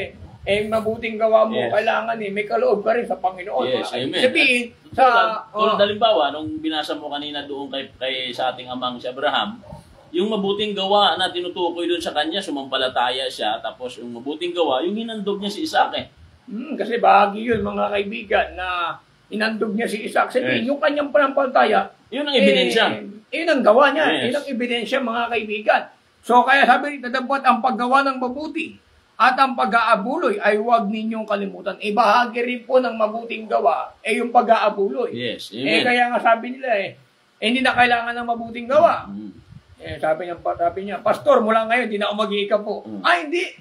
mabuting gawa mo, Yes. kailangan may kaloob ka rin sa Panginoon. Yes, amen. Sabihin, sa... Tulad halimbawa, nung binasa mo kanina doon kay sa ating amang si Abraham, yung mabuting gawa na tinutukoy doon sa kanya, sumampalataya siya, tapos yung mabuting gawa, yung hinandog niya si Isaac eh. Kasi bahagi yun, mga kaibigan, na inandog niya si Isaac. Sabihin, Yes. yung kanyang panampalataya, Yun ang ebidensya. yun ang gawa niya. Yes. Yun ang ebidensya, mga kaibigan. So, kaya sabi rin, dapat ang paggawa ng mabuti at ang pag-aabuloy ay huwag ninyong kalimutan. Bahagi rin po ng mabuting gawa yung pag-aabuloy. Yes, amen. Kaya nga sabi nila hindi na kailangan ng mabuting gawa. Mm. Sabi niya, Pastor, mula ngayon, hindi na ako mag-iika po. Hindi.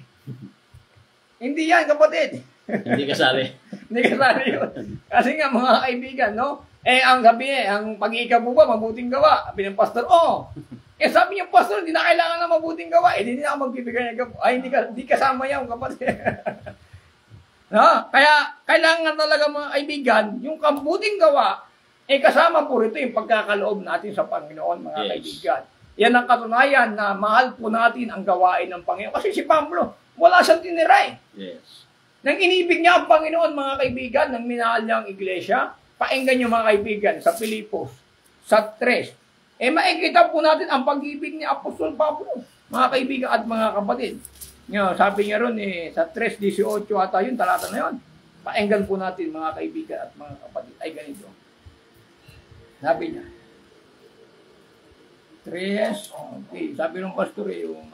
Hindi yan, kapatid. Hindi kasali. Hindi kasali yun. Kasi nga, mga kaibigan, no? Ang sabi ang pag-iika po ba, mabuting gawa? Sabi ng pastor, sabi niya, pastor, hindi na kailangan ng mabuting gawa. Hindi na ako magbibigay ng gawa. Hindi kasama yan, kapatid. No? Kaya, kailangan talaga, mga kaibigan, yung mabuting gawa, kasama po rito yung pagkakaloob natin sa Panginoon, mga Yes. kaibigan. Yan ang katunayan na mahal po natin ang gawain ng Panginoon. Kasi si Pablo, wala siyang tiniray. Yes. Nang inibig niya ang Panginoon, mga kaibigan, nang minahal niya ang iglesia, painggan niyo, mga kaibigan, sa Filipos, sa 3. Makikita po natin ang pag-ibig ni Apostol Pablo, mga kaibigan at mga kapatid. Sabi niya ron, sa 3:18 ata yun, talata na yun. Painggan po natin, mga kaibigan at mga kapatid. Ay, ganito. Sabi niya, 3, okay. Sabi ng pastor yung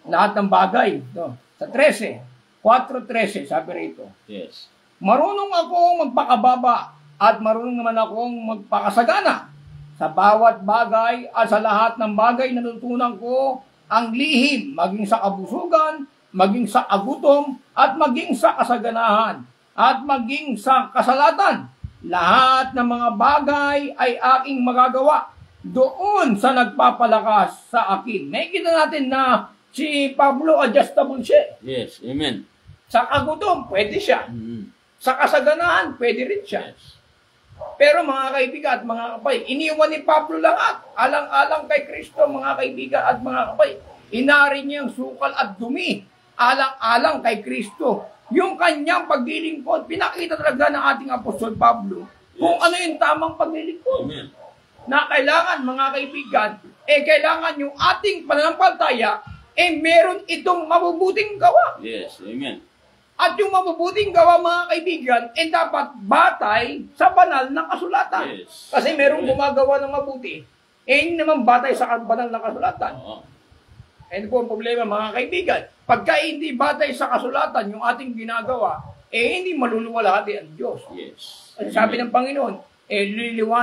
lahat ng bagay. Ito. Sa 4:13, sabi rito. Yes. Marunong akong magpakababa at marunong naman akong magpakasagana. Sa bawat bagay at sa lahat ng bagay natutunan ko ang lihim, maging sa kabusugan, maging sa agutom, at maging sa kasaganahan, at maging sa kasalatan. Lahat ng mga bagay ay aking magagawa doon sa nagpapalakas sa akin. Nakikita natin na si Pablo adjustable siya. Yes, amen. Sa kagutom, pwede siya. Mm. Sa kasaganahan, pwede rin siya. Yes. Pero mga kaibigan at mga kapay, iniwan ni Pablo lahat. Alang-alang kay Kristo, mga kaibigan at mga kapay. Inari niya ang sukal at dumi. Alang-alang kay Kristo. Yung kanyang paglilingkod, pinakita talaga ng ating Apostol Pablo kung ano yung tamang paglilingkod. Amen. Na kailangan, mga kaibigan, kailangan yung ating pananampalataya, meron itong mabubuting gawa. Yes, amen. At yung mabubuting gawa, mga kaibigan, dapat batay sa banal na kasulatan. Yes. Kasi merong Yes. gumagawa ng mabuti, hindi naman batay sa banal na kasulatan. Oo. Ano po ang problema, mga kaibigan? Pagka hindi batay sa kasulatan yung ating ginagawa, hindi maluluwalhati ang Diyos. Yes. Kasi sabi ng Panginoon,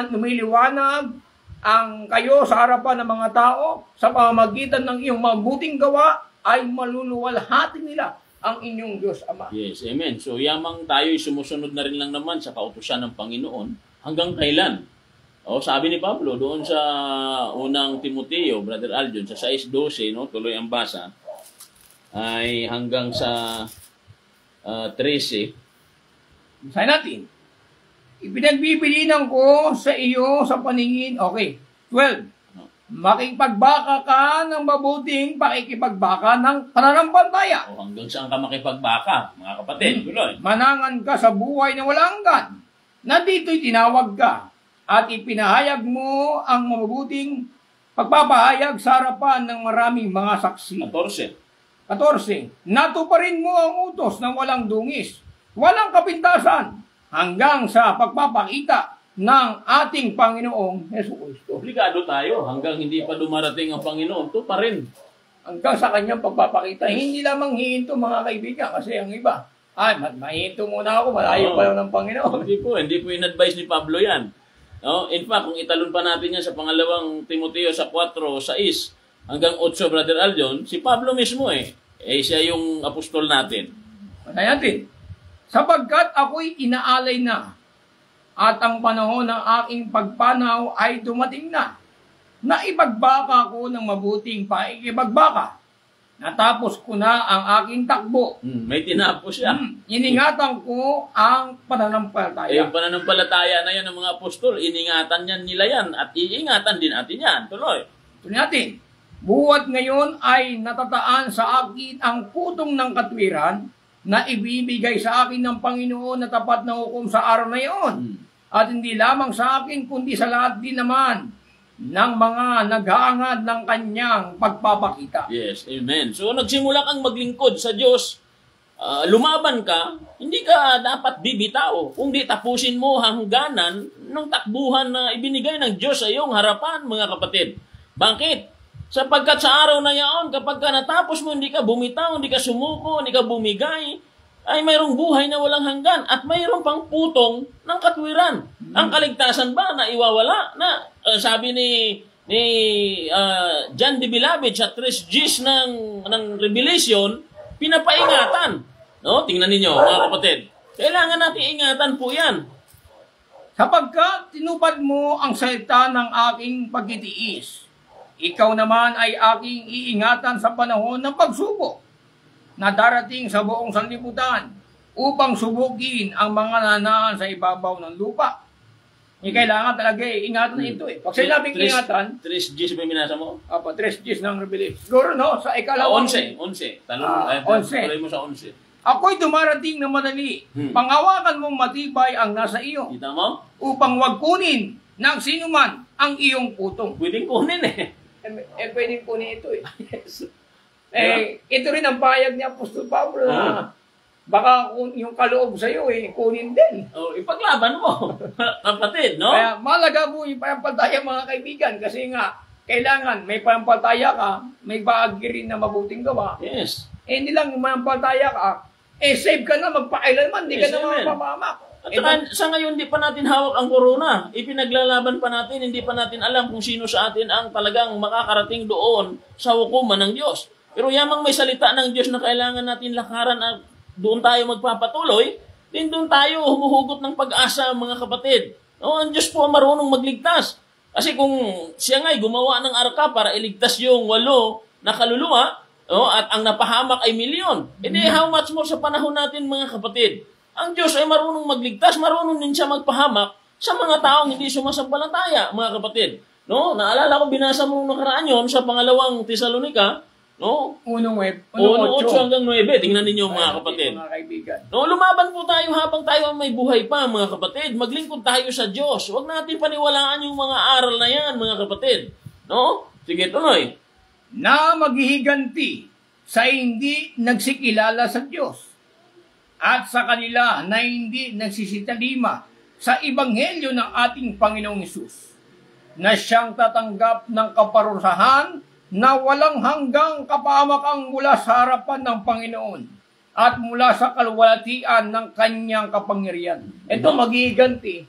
lumiliwanag ang kayo sa harapan ng mga tao sa pamamagitan ng iyong mabuting gawa ay maluluwalhati nila ang inyong Diyos Ama. Yes, amen. So, yamang tayo'y sumusunod na rin lang naman sa kautusan ng Panginoon hanggang kailan? Sabi ni Pablo doon sa unang Timoteo, Brother Aljon, sa 6:12, no, tuloy ang basa, ay hanggang sa 13. Basahin natin. Ipinagbibilinan ko sa iyo sa paningin, 12. Makipagbaka ka ng mabuting pakikipagbaka ng pananampalataya. Hanggang saan ka makipagbaka, mga kapatid? Tuloy. Manangan ka sa buhay na walang hanggan, na dito'y tinawag ka, at ipinahayag mo ang mabuting pagpapahayag sa harapan ng maraming mga saksi. 14. Natuparin mo ang utos ng walang dungis, walang kapintasan, hanggang sa pagpapakita ng ating Panginoong Jesucristo. Obligado tayo hanggang hindi pa dumarating ang Panginoon. Ito pa rin. Hanggang sa kanyang pagpapakita. Hindi lamang hihinto, mga kaibigan, kasi ang iba, mahihinto muna ako, malayo pa lang ng Panginoon. Hindi po in-advise ni Pablo yan. No? In fact, kung italon pa natin yan sa pangalawang Timoteo sa 4:6 hanggang 8, Brother Aljon, si Pablo mismo siya yung apostol natin. Patay natin. Sapagkat ako'y inaalay na at ang panahon ng aking pagpanaw ay dumating na. Naipagbaka ko ng mabuting paikipagbaka. Natapos ko na ang aking takbo. May tinapos siya. Iningatan ko ang pananampalataya. Yung pananampalataya na yan ng mga apostol, iningatan yan nila yan at iingatan din natin yan. Tuloy. Tuloy natin. Buhat ngayon ay natataan sa akin ang putong ng katwiran na ibibigay sa akin ng Panginoon na tapat na hukom sa araw na iyon. At hindi lamang sa akin, kundi sa lahat din naman ng mga nag-aangad ng kanyang pagpapakita. Yes, amen. So, nagsimula kang maglingkod sa Diyos, lumaban ka, hindi ka dapat bibitaw. Kung di tapusin mo hangganan ng takbuhan na ibinigay ng Diyos sa iyong harapan, mga kapatid. Bakit? Sapagkat sa araw na yaon, kapag ka natapos mo, hindi ka bumitaw, hindi ka sumuko, hindi ka bumigay, ay mayroong buhay na walang hanggan at mayroong pang putong ng katwiran. Ang kaligtasan ba na iwawala? Na sabi ni John the Beloved sa 3 Gs ng Revelation, pinapaingatan. No? Tingnan ninyo, mga kapatid. Kailangan natin ingatan po yan. Sapagkat tinupad mo ang salita ng aking pagtitiis, ikaw naman ay aking iingatan sa panahon ng pagsubok na darating sa buong sanlibutan upang subukin ang mga nanaan sa ibabaw ng lupa. Kailangan talaga ingatan na ito. Pag sinabing ingatan, 3 Gs ba minasa mo? 3 Gs ng Revelation. Siguro no, sa ikalawang... 11. Tuloy mo sa 11. Ako'y dumarating na madali. Panghawakan mong matibay ang nasa iyo. Kita mo? Upang wag kunin ng sino man ang iyong putong. Pwedeng kunin Pwedeng kunin ito Yes. Ito rin ang payag ni Apostol Pablo na baka yung kaloob sa iyo kunin din. Ipaglaban mo, kapatid, no? Kaya malaga po yung panampalataya, mga kaibigan, kasi nga kailangan may panampalataya ka, may bahagi rin na mabuting gawa. Yes. Hindi lang panampalataya ka, save ka na magpakailanman, hindi ka na mapapamak. At sa ngayon, hindi pa natin hawak ang corona. Ipinaglalaban pa natin, hindi pa natin alam kung sino sa atin ang talagang makakarating doon sa hukuman ng Diyos. Pero yamang may salita ng Diyos na kailangan natin lakaran at doon tayo magpapatuloy, din doon tayo humuhugot ng pag-asa, mga kapatid. Ang Diyos po marunong magligtas. Kasi kung siya nga'y gumawa ng arka para iligtas yung 8 na kaluluwa, at ang napahamak ay 1,000,000. Hindi, how much more sa panahon natin, mga kapatid? Ang Diyos ay marunong magligtas, marunong din siya magpahamak sa mga taong hindi sumasampalataya, mga kapatid. No? Naalala ko, binasa mo nung nakaraan yun sa pangalawang Tesalonica, no? 1:8 hanggang 9. Tingnan ninyo, mga kapatid. Mga kaibigan. No, lumaban po tayo habang tayo may buhay pa, mga kapatid. Maglingkod tayo sa Diyos. Huwag natin paniwalaan yung mga aral na yan, mga kapatid. No? Sige, tuloy. Na maghihiganti sa hindi nagsikilala sa Diyos at sa kanila na hindi nagsisitalima sa Ebanghelyo ng ating Panginoong Hesus, na siyang tatanggap ng kaparusahan na walang hanggang kapahamakang mula sa harapan ng Panginoon at mula sa kalwalatian ng kanyang kapangyarihan. Ito maghihiganti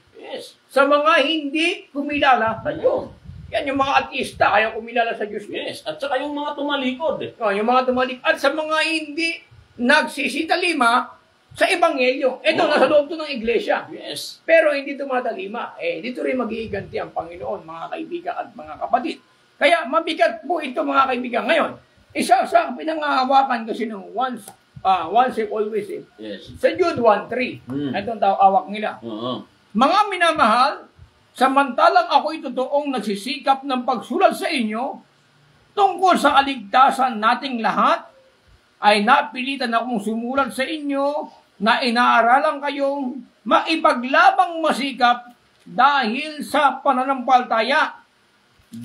sa mga hindi kumilala sa Diyos. Yan yung mga ateista, kaya kumilala sa Diyos. Yes, at saka yung mga tumalikod. Yung mga tumalikod. At sa mga hindi nagsisitalima sa Ebanghelyo. Ito, nasa loob to ng iglesia. Yes. Pero hindi tumatalima. Dito rin maghihiganti ang Panginoon, mga kaibigan at mga kapatid. Kaya mabigat po ito, mga kaibigan. Ngayon, isa sa pinangahawakan kasi ng once save, always save. Yes. Sa Jude 1:3. Itong awak nila. Mga minamahal, samantalang ako'y totoong nagsisikap ng pagsulat sa inyo tungkol sa kaligtasan nating lahat, ay napilitan akong sumulat sa inyo na inaaralan kayong maipaglabang masikap dahil sa pananampalataya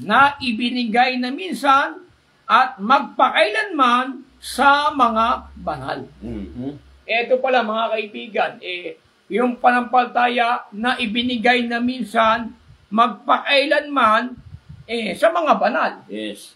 na ibinigay na minsan at magpakailanman sa mga banal. Ito pala, mga kaibigan, yung panampalataya na ibinigay na minsan magpakailanman sa mga banal. Yes.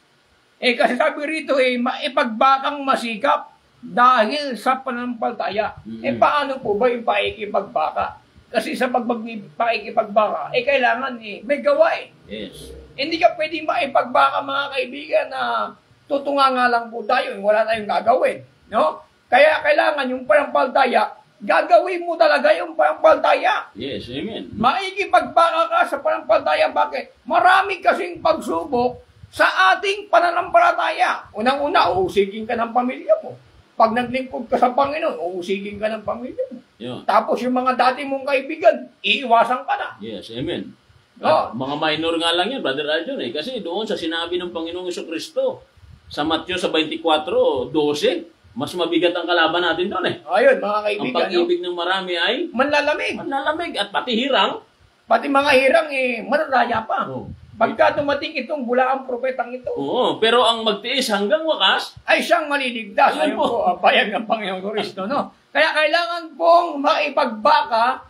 Kasi sabi rito, maipagbakang masikap dahil sa pananampalataya. Paano po ba yung paikipagbaka? Kasi sa pakikipagbaka, kailangan may gawa eh. Yes. Hindi ka pwedeng maipagbaka mga kaibigan na tutunga nga lang po tayo, wala tayong gagawin. No? Kaya kailangan yung panampalataya, gagawin mo talaga yung panampalataya. Yes, amen. Maikipagbaka ka sa panampalataya. Bakit? Marami kasing pagsubok sa ating pananampalataya. Unang-una, uusigin ka ng pamilya mo. Pag naglingkod ka sa Panginoon, uusigin ka ng pamilya mo. Yeah. Tapos yung mga dati mong kaibigan, iiwasan ka na. Yes, amen. Oh. Mga minor nga lang yan, Brother Arjun eh. Kasi doon sa sinabi ng Panginoong Jesucristo, sa Matthew sa 24:12, mas mabigat ang kalaban natin doon eh. Ayun, mga kaibigan. Ang pag-ibig ng marami ay manlalamig. at pati hirang. Pati mga hirang matataya pa. Oh. Pagka dumating itong bulaang propetang ito, Oo, pero ang magtiis hanggang wakas, ay siyang maliligtas. Ayun po, bayag ng Panginoong Kristo, no? Kaya kailangan pong maipagbaka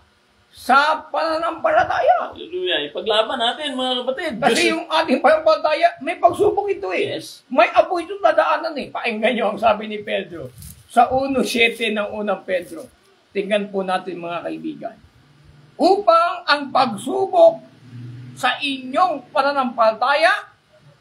sa pananampalataya. hallelujah, ipaglaban natin mga kapatid. Kasi yung ating pananampalataya, may pagsubok ito eh. Yes. May apoy itong dadaanan eh. Painggan nyo ang sabi ni Pedro. Sa 1:7 ng unang Pedro. Tingnan po natin mga kaibigan. Upang ang pagsubok sa inyong pananampalataya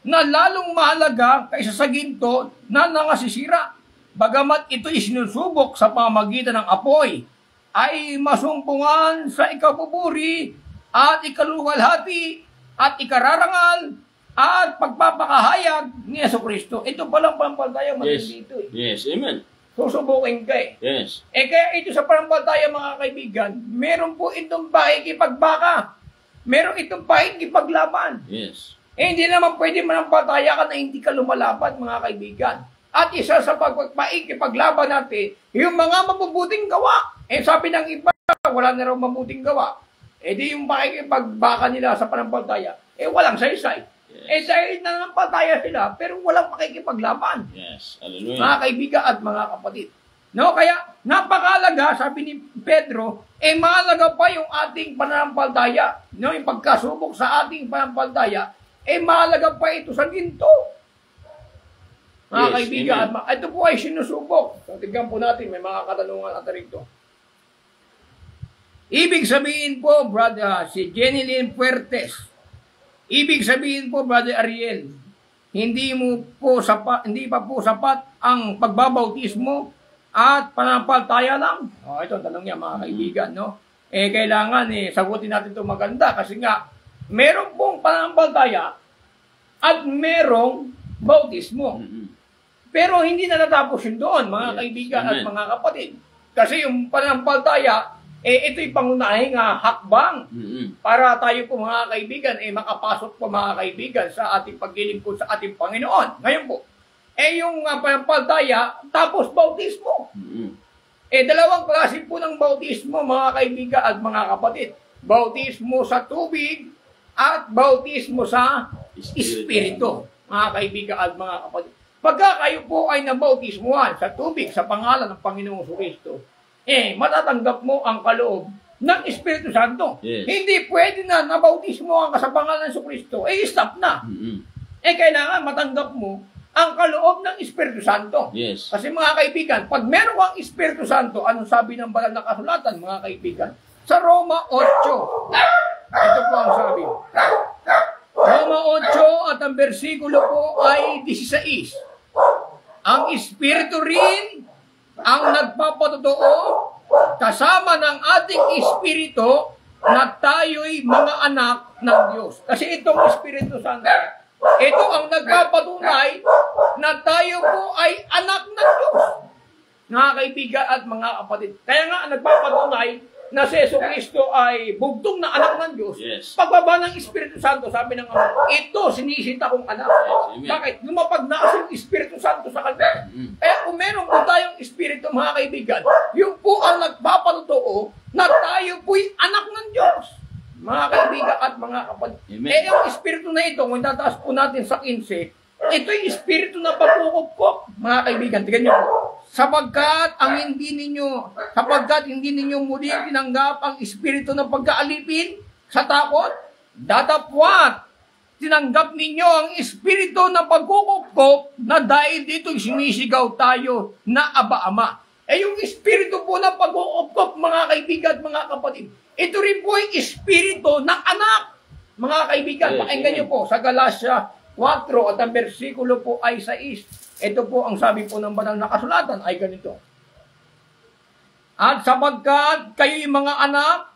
na lalong mahalaga kaysa sa ginto na nangasisira. Bagamat ito'y sinusubok sa pamamagitan ng apoy, ay masumpungan sa ikapupuri at ikaluwalhati at ikararangal at pagpapakahayag ni Jesucristo. Ito palang pananampalataya matindi ito eh. Yes, amen. Susubukin ka eh. Yes. Kaya ito sa pananampalataya mga kaibigan, meron po itong pakikipagbaka. Meron itong pakikipaglaban. Yes. Hindi naman pwede manampalataya ka na hindi ka lumalaban mga kaibigan. At isa sa pakikipaglaban natin, yung mga mabubuting gawa. Sabi ng iba, wala na raw mabuting gawa. Di yung pakikipagbaka nila sa pananampalataya, walang saysay. Yes. Dahil nanampalataya sila, pero walang pakikipaglaban. Yes. Hallelujah. Mga kaibigan at mga kapatid. No, kaya napakalaga, sabi ni Pedro, mahalaga pa yung ating pananampalataya. No, yung pagkasubok sa ating pananampalataya, mahalaga pa ito sa ginto. Mga kaibigan, ito po ay sinusubok. So, tignan po natin, may mga katanungan at rito. Ibig sabihin po, brother, si Jenny Lynn Fuertes, ibig sabihin po, brother Ariel, hindi pa po sapat ang pagbabautismo at pananampalataya lang. Ito ang tanong niya mga kaibigan, no? Kailangan sagutin natin ito maganda kasi nga, meron pong pananampalataya at merong bautismo. Pero hindi na natapos yun doon, mga kaibigan at mga kapatid. Kasi yung pananampalataya, ito'y pangunahing hakbang para tayo po mga kaibigan, makapasok po mga kaibigan sa ating paglilingkod sa ating Panginoon. Ngayon po, yung pananampalataya, tapos bautismo. Dalawang klase po ng bautismo, mga kaibigan at mga kapatid. Bautismo sa tubig at bautismo sa Espiritu, mga kaibigan at mga kapatid. Pagka kayo po ay nabautismuhan sa tubig sa pangalan ng Panginoong Kristo, matatanggap mo ang kaloob ng Espiritu Santo. Yes. Hindi pwede na nabautismuhan ka sa pangalan ng Kristo, stop na. Kailangan matanggap mo ang kaloob ng Espiritu Santo. Yes. Kasi mga kaibigan, pag meron kang Espiritu Santo, anong sabi ng banal na kasulatan, mga kaibigan? Sa Roma 8. Ito po ang sabi. Roma 8 at ang bersikulo po ay 16. Ang Espiritu rin ang nagpapatotoo kasama ng ating Espiritu na tayo'y mga anak ng Diyos. Kasi itong Espiritu Santo, ito ang nagpapatunay na tayo po ay anak ng Diyos. Mga kaibigan at mga kapatid. Kaya nga nagpapatunay na si Jesucristo ay bugtong na anak ng Diyos. Yes. Pagbaba ng Espiritu Santo, sabi ng Ama, ito sinisita kong anak. Yes, bakit? Lumapag na yung Espiritu Santo sa kanya. Kaya kung meron po tayong Espiritu, mga kaibigan, yung po ang nagpapatotoo na tayo po'y anak ng Diyos. Mga kaibigan at mga kapatid. Yung Espiritu na ito, kung tataas po natin sa 15, ito'y Espiritu na pagkukupkop. Mga kaibigan, tignan niyo po. Sapagkat hindi ninyo muli tinanggap ang espiritu ng pagkaalipin sa takot, datapwat, tinanggap ninyo ang espiritu ng pagkukupkop na dahil dito'y sinisigaw tayo na Aba Ama. Yung espiritu po ng pag-uupkop, mga kaibigan at mga kapatid, ito rin po ay espiritu ng anak. Mga kaibigan, Yes, pakinggan niyo po sa Galatia 4 at ang versikulo po ay 6. Ito po ang sabi po ng banal na kasulatan ay ganito. At sapagkat kayo'y mga anak,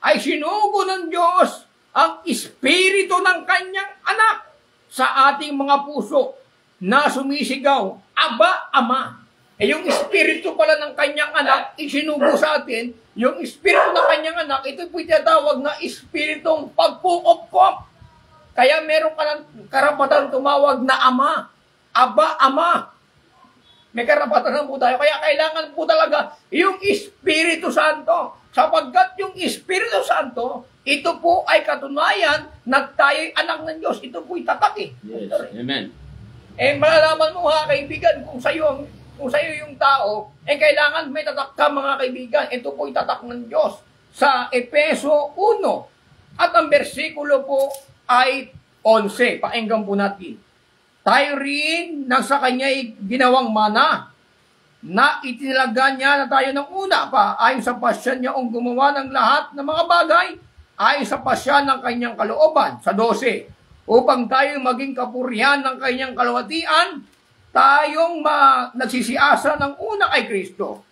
ay sinugo ng Diyos ang espiritu ng kanyang anak sa ating mga puso na sumisigaw, Aba, Ama. Yung espiritu pala ng kanyang anak, isinugo sa atin, yung espiritu ng kanyang anak, ito po tinatawag na espiritong pagpukop-kop. Kaya meron ka ng karapatan tumawag na Ama, Aba, Ama. May karapatan na po tayo. Kaya kailangan po talaga yung Espiritu Santo. Sapagkat yung Espiritu Santo, ito po ay katunayan na tayo'y anak ng Diyos. Ito po'y tatak eh. Yes. Amen. Malalaman mo mga kaibigan, kung sa'yo yung tao, kailangan may tatak ka mga kaibigan. Ito po'y tatak ng Diyos. Sa Efeso 1. At ang versikulo po ay 11. Painggan po natin. Tayo rin nang sa kanya'y ginawang mana na itinaga niya na tayo ng una pa ayon sa pasya niya ang gumawa ng lahat ng mga bagay ayon sa pasya ng kanyang kalooban sa 12 upang tayo maging kapurihan ng kanyang kalwatian tayong nagsisiasa ng una kay Kristo.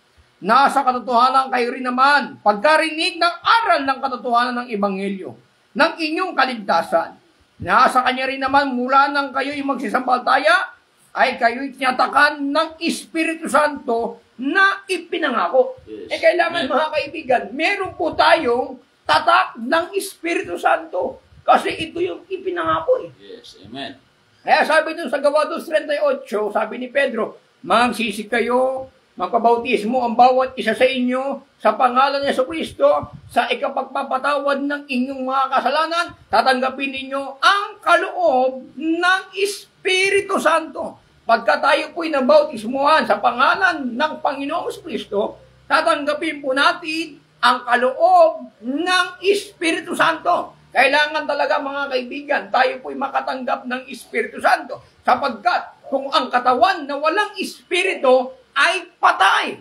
Nasa katotohanan kayo rin naman pagkarinig ng aral ng katotohanan ng Ebanghelyo ng inyong kaligtasan. Nasa kanya rin naman mula nang kayo'y magsisampalataya ay kayo'y tinatakan ng Espiritu Santo na ipinangako. Yes. Kailangan mga kaibigan, meron po tayong tatak ng Espiritu Santo kasi ito yung ipinangako eh. Yes. Amen. Kaya sabi dun sa Gawa 2:38, sabi ni Pedro, magsisi kayo, magpabautismo ang bawat isa sa inyo sa pangalan ni Jesucristo sa ikapagpapatawad ng inyong mga kasalanan, tatanggapin ninyo ang kaloob ng Espiritu Santo. Pagka tayo po'y nabautismuhan sa pangalan ng Panginoong Jesucristo, tatanggapin po natin ang kaloob ng Espiritu Santo. Kailangan talaga mga kaibigan, tayo po'y makatanggap ng Espiritu Santo sapagkat kung ang katawan na walang Espiritu ay patay.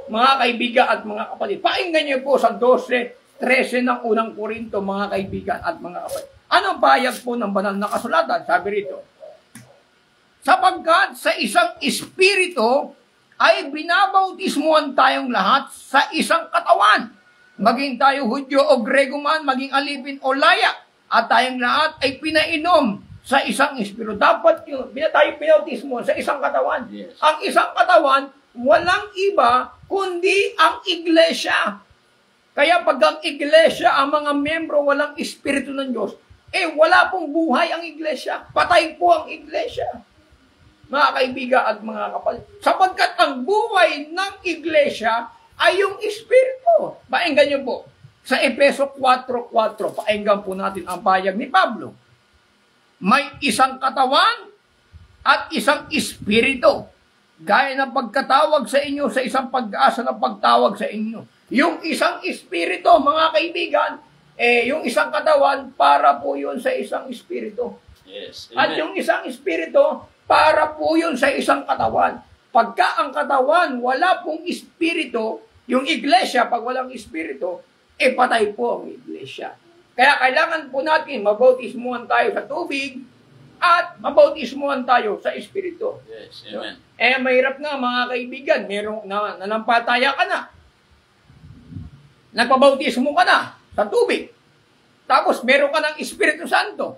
Mga kaibigan at mga kapatid, pakinggan niyo po sa 12:13 ng unang Korinto, mga kaibigan at mga kapatid. Ano bayag po ng banal na kasulatan? Sabi rito, sapagkat sa isang espiritu ay binabautismuhan tayong lahat sa isang katawan. Maging tayo Hudyo o Grego man, maging alipin o laya, at tayong lahat ay pinainom sa isang espiritu. Dapat tayo pinautismuhan sa isang katawan. Yes. Ang isang katawan, walang iba kundi ang iglesia. Kaya pag ang iglesia, ang mga membro walang espiritu ng Diyos, wala pong buhay ang iglesia. Patay po ang iglesia. Mga kaibigan at mga kapatid. Sapagkat ang buhay ng iglesia ay yung espiritu. Painggan niyo po. Sa Efeso 4:4, painggan po natin ang payag ni Pablo. May isang katawan at isang espiritu. Gaya ng pagkatawag sa inyo sa isang pag-asa na pagtawag sa inyo. Yung isang espiritu, mga kaibigan, yung isang katawan, para po yun sa isang espiritu. Yes. At yung isang espiritu, para po yun sa isang katawan. Pagka ang katawan, wala pong espiritu, yung iglesia, pag walang espiritu, patay po ang iglesia. Kaya kailangan po natin mabautismuhan tayo sa tubig at mabautismuhan tayo sa espiritu. Yes. Amen. Mahirap nga mga kaibigan, merong nanampalataya ka na. Nagpabautismo ka na sa tubig. Tapos meron ka ng Espiritu Santo.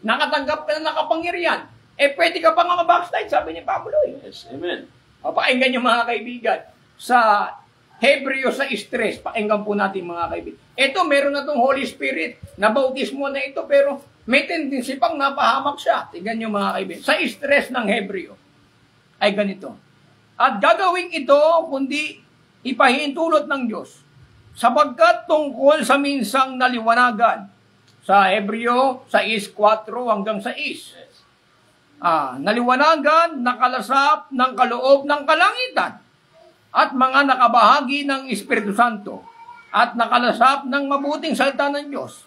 Nakatanggap ka na ng kapangyarihan. Pwede ka pa nga mabackslide, sabi ni Pablo. Yes. Amen. Pakinggan niyo mga kaibigan. Sa Hebreo 6:3, pakinggan po natin mga kaibigan. Ito, meron na itong Holy Spirit. Nabautismo na ito, pero may tendency pang napahamak siya. Tingnan niyo mga kaibigan. Sa stress ng Hebreo ay ganito. At gagawin ito kundi ipahintulot ng Diyos sapagkat tungkol sa minsang naliwanagan sa Hebreo 6:4 hanggang 6. Naliwanagan, nakalasap ng kaloob ng kalangitan at mga nakabahagi ng Espiritu Santo at nakalasap ng mabuting salita ng Diyos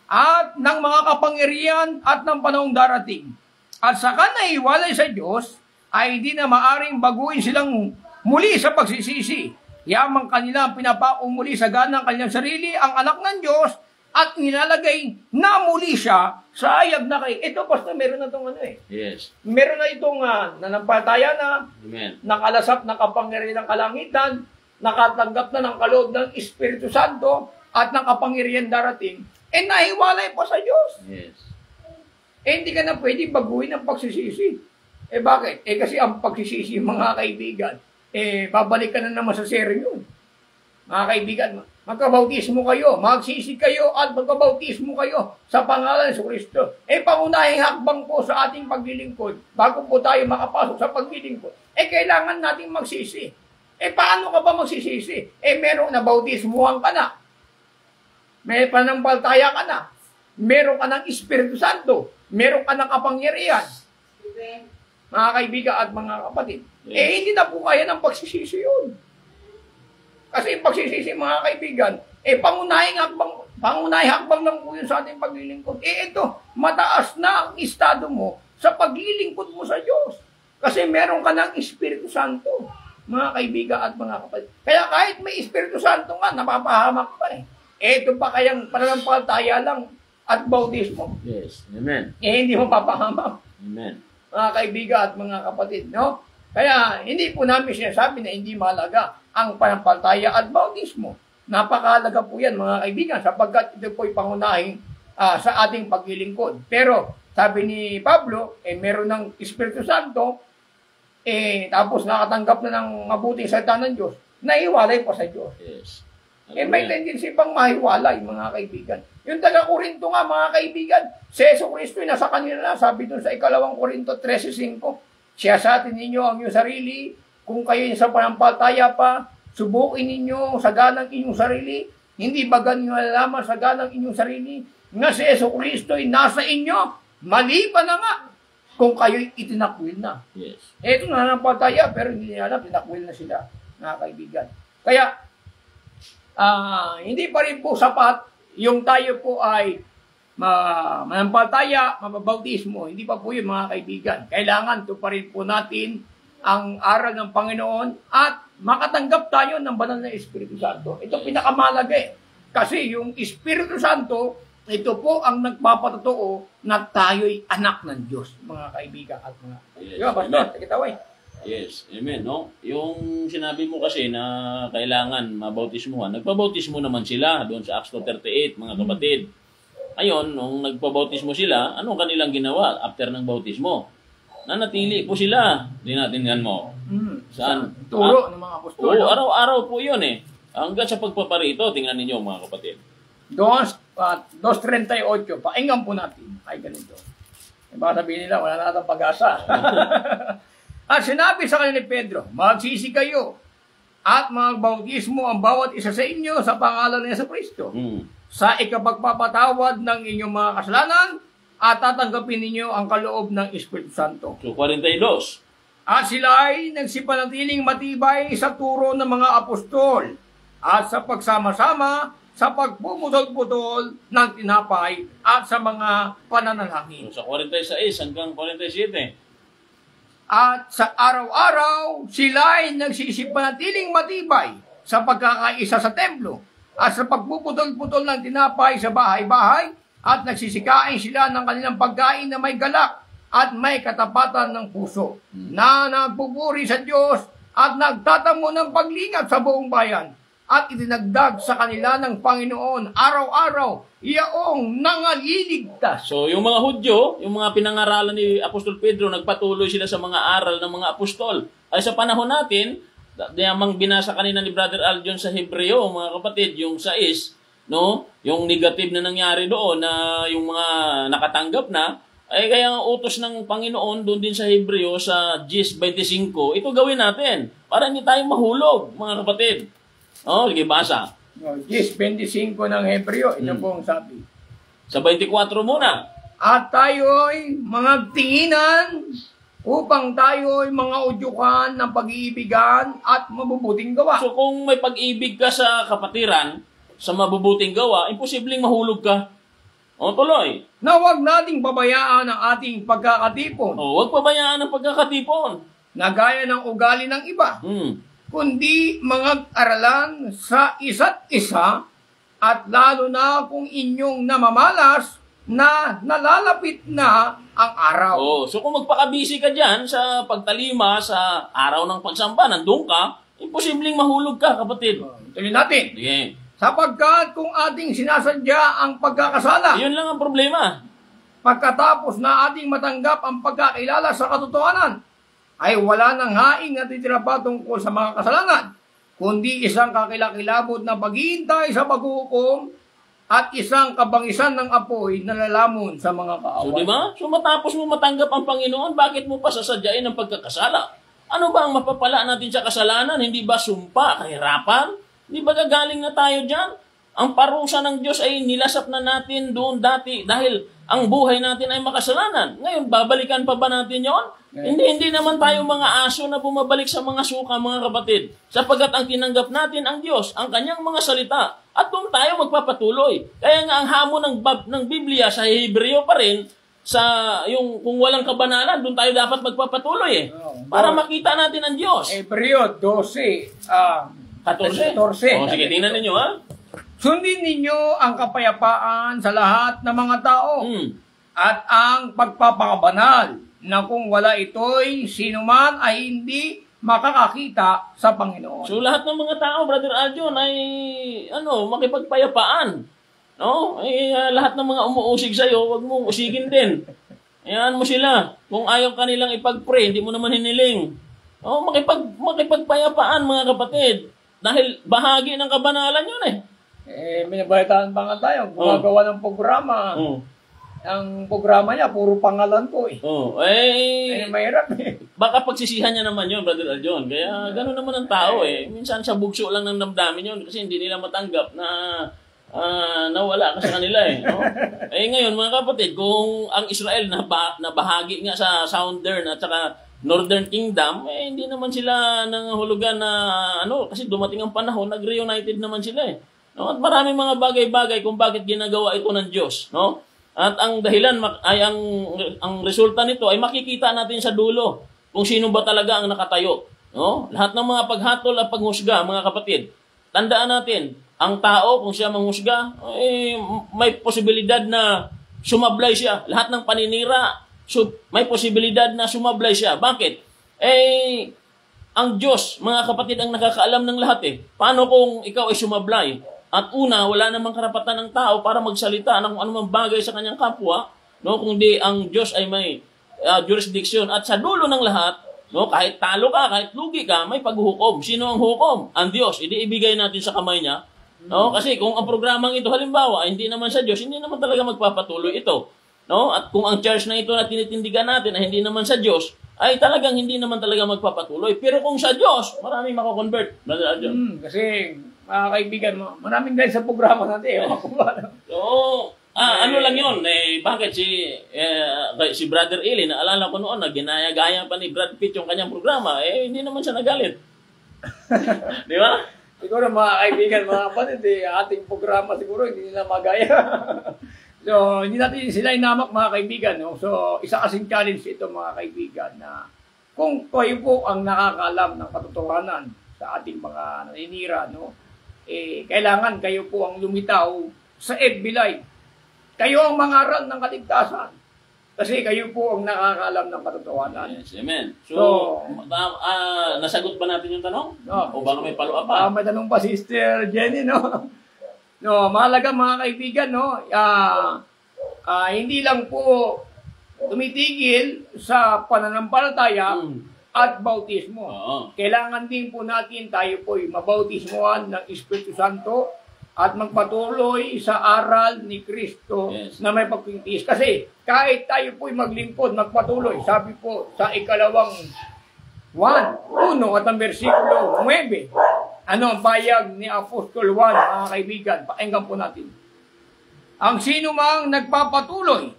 at ng mga kapangyarihan at ng panahong darating. At sa kanaiwalay sa Diyos ay di na maaring baguhin silang muli sa pagsisisi. Yamang kanila pinapaong muli sa ganang kanilang sarili ang anak ng Diyos at nilalagay na muli siya sa ayag na kay. Ito, basta meron na itong ano eh. Yes. Meron na itong nanampalataya na, Amen. nakalasap ng kapangyarihan ng kalangitan, nakatanggap na ng kaloob ng Espiritu Santo, at ng kapangyarihan darating, nahiwalay pa sa Diyos. Yes. Hindi ka na pwede baguhin ang pagsisisi. Bakit? Kasi ang pagsisisi, mga kaibigan, babalik ka na naman sa seri yun. Mga kaibigan, magkabautismo kayo, magsisi kayo at magkabautismo kayo sa pangalan ng Kristo. Pangunahing hakbang po sa ating paglilingkod, bago po tayo makapasok sa paglilingkod, kailangan natin magsisi. Paano ka ba magsisisi? Meron na bautismuhan ka na. May panampalataya ka na. Meron ka ng Espiritu Santo. Meron ka ng kapangyarihan. Mga kaibigan at mga kapatid. Hindi na po kaya ng pagsisisi yun. Kasi yung pagsisisi, mga kaibigan, pangunahing hakbang lang po yun sa ating paglilingkod. Ito, mataas na ang estado mo sa paglilingkod mo sa Diyos. Kasi meron ka ng Espiritu Santo, mga kaibigan at mga kapatid. Kaya kahit may Espiritu Santo nga, napapahamak pa eh. Ito pa kayang pananampalataya lang at bautismo. Yes. Amen. Hindi mo papahamak. Amen. Mga kaibigan at mga kapatid, no? Kaya hindi po namin sinasabi na hindi mahalaga ang pananampalataya at bautismo. Napakahalaga po yan, mga kaibigan, sapagkat ito po'y pangunahing sa ating paglilingkod. Pero, sabi ni Pablo, meron ng Espiritu Santo, tapos nakatanggap na ng mabuting salita ng Diyos, naiwalay pa sa Diyos. Yes. May tendency pang mahiwalay, mga kaibigan. Yung taga-Korinto nga, mga kaibigan, si Yesu Cristo nasa kanila na, sabi dun sa 2 Korinto 13:5, siya sa atin ninyo ang inyong sarili, kung kayo sa panampalataya pa, subukin ninyo sa ganang inyong sarili, hindi ba ganyo nalalaman sa ganang inyong sarili, nga si Yesu Cristo ay nasa inyo, maliban na nga, kung kayo'y itinakwil na. Yes. Ito na nanampalataya, pero hindi nila alam, tinakwil na sila, mga kaibigan. Kaya, hindi pa rin po sapat yung tayo po ay manampalataya, mababautismo. Hindi pa po yun, mga kaibigan. Kailangan to pa rin po natin ang aral ng Panginoon at makatanggap tayo ng banal na Espiritu Santo. Ito pinakamahalaga eh. Kasi yung Espiritu Santo, ito po ang nagpapatotoo na tayo'y anak ng Diyos, mga kaibigan at mga Yes. Diba, Pastor? Takitaway. Yes, amen, no? Yung sinabi mo kasi na kailangan mabautismuhan, nagpabautismo naman sila doon sa Acts 2:38, mga kapatid. Ayun, nung nagpabautismo sila, anong kanilang ginawa after ng bautismo? Nanatili po sila. Tinatingnan mo. Saan? Turo ng mga apostol. Oo, araw-araw po yun eh. Hanggang sa pagpaparito, tingnan ninyo mga kapatid. 2:38, painggan po natin. Ay, ganito. Baka sabihin nila, wala na natang pag-asa. At sinabi sa kanila ni Pedro, magsisi kayo at magbautismo ang bawat isa sa inyo sa pangalan ni Yesu Kristo. Sa ikapagpapatawad ng inyong mga kasalanan at tatanggapin ninyo ang kaloob ng Espiritu Santo. So, 42. At sila ay nagsipanatiling matibay sa turo ng mga apostol at sa pagsama-sama sa pagpuputol-putol ng tinapay at sa mga pananalangin. So, sa 46 hanggang 47. At sa araw-araw, sila ay nagsisipanatiling matibay sa pagkakaisa sa templo at sa pagpuputol-putol ng tinapay sa bahay-bahay at nagsisikain sila ng kanilang pagkain na may galak at may katapatan ng puso na nagpupuri sa Diyos at nagtatamo ng paglingap sa buong bayan at itinagdag sa kanila ng Panginoon araw-araw iyaong nangaliligtas. So, yung mga Hudyo, yung mga pinangaralan ni Apostol Pedro, nagpatuloy sila sa mga aral ng mga apostol. Ay sa panahon natin, diyamang binasa kanina ni Brother Aljon sa Hebreo, mga kapatid, yung 6, no? Yung negative na nangyari doon na yung mga nakatanggap na, ay kaya ang utos ng Panginoon doon din sa Hebreo sa 10:25, ito gawin natin para hindi tayo mahulog, mga kapatid. Oh, sige, basa. 10:25 ng Hebreo, ito pong sabi. Sa 24 muna. At tayo'y mga tinginan upang tayo'y mga udyukan ng pag-iibigan at mabubuting gawa. So kung may pag-ibig ka sa kapatiran, sa mabubuting gawa, imposibleng mahulog ka. O, tuloy. Na huwag nating babayaan ang ating pagkakatipon. O, huwag pabayaan ang pagkakatipon. Na gaya ng ugali ng iba. kundi mag-aralan sa isa't isa, at lalo na kung inyong namamalas na nalalapit na ang araw. Oh, so kung magpakabisi ka dyan sa pagtalima sa araw ng pagsamba, nandun ka, imposibleng mahulog ka, kapatid. Tuloy natin. Sige. Sapagkat kung ating sinasadya ang pagkakasala, Yun lang ang problema. pagkatapos na ating matanggap ang pagkakilala sa katotohanan, ay wala nang haing natitira pa tungkol sa mga kasalanan, kundi isang kakilakilabot na paghihintay sa paghuhukom at isang kabangisan ng apoy na lalamon sa mga kaaway. So, di ba? So, matapos mo matanggap ang Panginoon, bakit mo pa sasadyain ang pagkakasala? Ano ba ang mapapala natin sa kasalanan? Hindi ba sumpa, kahirapan? Hindi ba gagaling na tayo dyan? Ang parusa ng Diyos ay nilasap na natin doon dati dahil ang buhay natin ay makasalanan. Ngayon, babalikan pa ba natin yon? Hindi naman tayo mga aso na bumabalik sa mga suka, mga kapatid. Sapagat ang tinanggap natin ang Diyos, ang kanyang mga salita, at doon tayo magpapatuloy. Kaya nga ang hamon ng Biblia sa Hebreo pa rin, sa yung kung walang kabanalan, doon tayo dapat magpapatuloy para makita natin ang Diyos. Hebreo 12, 14. Sige, tingnan ninyo ha. Sundin ninyo ang kapayapaan sa lahat ng mga tao at ang pagpapakabanal, na kung wala ito'y sinuman ay hindi makakakita sa Panginoon. So lahat ng mga tao, Brother Aljon, ay makipagpayapaan. No? Lahat ng mga umuusig sa'yo, wag mong usigin din. Ayan mo sila. Kung ayaw kanilang ipag-pray, hindi mo naman hiniling. No? Makipagpayapaan, mga kapatid. Dahil bahagi ng kabanalan yun eh. Minabalitaan pa nga tayo, gumagawa ng programa. Ang programa niya, puro pangalan ko eh. Mahirap eh. Baka pagsisihan niya naman yun, Brother Aljon. Kaya gano'n naman ang tao eh. Minsan sa bugso lang ng damdamin yun kasi hindi nila matanggap na nawala ka sa kanila eh. No? Ngayon, mga kapatid, kung ang Israel na bahagi nga sa Southern at saka Northern Kingdom, hindi naman sila nangahulugan na kasi dumating ang panahon, nag-reunited naman sila eh. No? At maraming mga bagay-bagay kung bakit ginagawa ito ng Diyos. No? At ang dahilan ay ang resulta nito ay makikita natin sa dulo kung sino ba talaga ang nakatayo. No? Lahat ng mga paghatol at paghusga, mga kapatid, tandaan natin, ang tao, kung siya manghusga, may posibilidad na sumablay siya. Lahat ng paninira, may posibilidad na sumablay siya. Bakit? Ang Diyos, mga kapatid, ang nakakaalam ng lahat eh. Paano kung ikaw ay sumablay? At una, wala namang karapatan ng tao para magsalita ng anumang bagay sa kanyang kapwa, no? Kundi ang Diyos ay may jurisdiction. At sa dulo ng lahat, no, kahit talo ka, kahit lugi ka, may paghuhukom. Sino ang hukom? Ang Diyos. Ibigay natin sa kamay niya. No? Kasi kung ang programang ito, halimbawa, hindi naman sa Diyos, hindi naman talaga magpapatuloy ito. No? At kung ang church na ito na tinitindigan natin ay hindi naman sa Diyos, ay talagang hindi naman talaga magpapatuloy. Pero kung sa Diyos, maraming mako-convert. Kasi, mga kaibigan mo, maraming dahil sa programa natin. Oo. Ano lang yun, bakit si Brother Eli, naalala ko noon, na ginaya-gaya pa ni Brad Pitt yung kanyang programa, hindi naman siya nagalit. Di ba? Siguro mga kaibigan, mga kapatid, ating programa siguro hindi nila magaya. So, hindi natin sila inamak, mga kaibigan. No? So, isa kasing challenge ito, mga kaibigan, na kung kayo po ang nakakaalam ng katotohanan sa ating mga naninira, no? Kailangan kayo po ang lumitaw sa FB Live. Kayo ang mangaral ng kaligtasan. Kasi kayo po ang nakakaalam ng katotohanan. Yes, amen. So nasagot ba natin yung tanong? No. O baka may follow-up pa? May tanong pa, Sister Jenny, no? No, mahalaga mga kaibigan, no? Hindi lang po tumitigil sa pananampalataya at bautismo. Kailangan din po natin tayo po mabautismohan ng Espiritu Santo at magpatuloy sa aral ni Kristo na may pagpintis. Kasi kahit tayo po maglingkod, magpatuloy, sabi po sa ikalawang 1 at ang versikulo 9, ano ang bayag ni Apostol Juan, mga kaibigan? Pakinggan po natin. Ang sino mang nagpapatuloy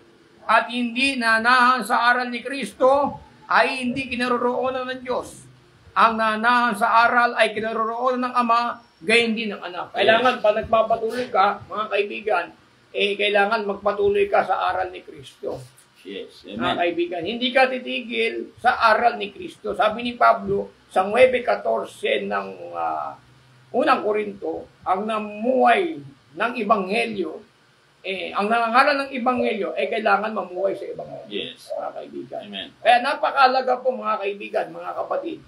at hindi nanahan sa aral ni Kristo ay hindi kinaroroonan ng Diyos. Ang nanahan sa aral ay kinaroroonan ng Ama, gayon din ng anak. Kailangan pa nagpapatuloy ka, mga kaibigan, kailangan magpatuloy ka sa aral ni Kristo. Yes. Mga Amen. kaibigan, hindi ka titigil sa aral ni Kristo. Sabi ni Pablo sa 9:14 ng unang Korinto, ang namuhay ng Ebanghelyo, ang nangangaral ng Ebanghelyo, kailangan mamuhay sa Ebanghelyo. Yes. Mga kaibigan. Amen. Kaya napakalaga po mga kaibigan, mga kapatid,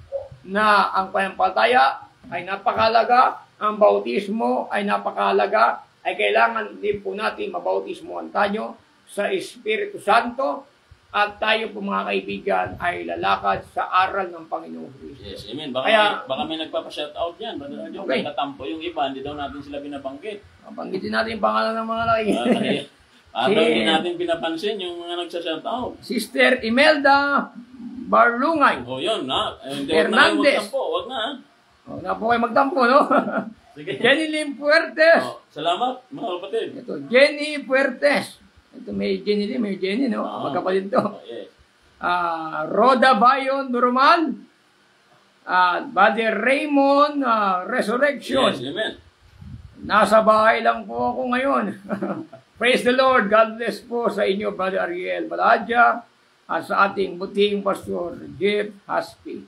na ang panampalataya ay napakalaga, ang bautismo ay napakalaga, ay kailangan din po natin mabautismohan tayo sa Espiritu Santo at tayo po mga kaibigan ay lalakad sa aral ng Panginoong Kristo. Yes. Amen. Baka, Kaya- baka may nagpapa-shoutout yan. Yung Okay. nagtatampo yung iba, hindi daw natin sila binabanggit. Banggitin natin yung pangalan ng mga laki. At hindi natin pinapansin yung mga nagsa-shoutout. Sister Imelda Barlungay. O yun, na. Hindi, Hernandez. Huwag na. Huwag na po kayo magtampo, no? Sige. Jenny Lim Puertes. Salamat, mga kapatid. Ito, Jenny Puertes. Ito, may Jenny Lim, may Jenny, no? Magkapatid to. Yes. Roda Bayon Normal. Brother Raymond Resurrection. Yes, amen. Nasa bahay lang po ako ngayon. Praise the Lord. God bless po sa inyo, Brother Ariel Baladja, at sa ating buting pastor, Jeff Haspi.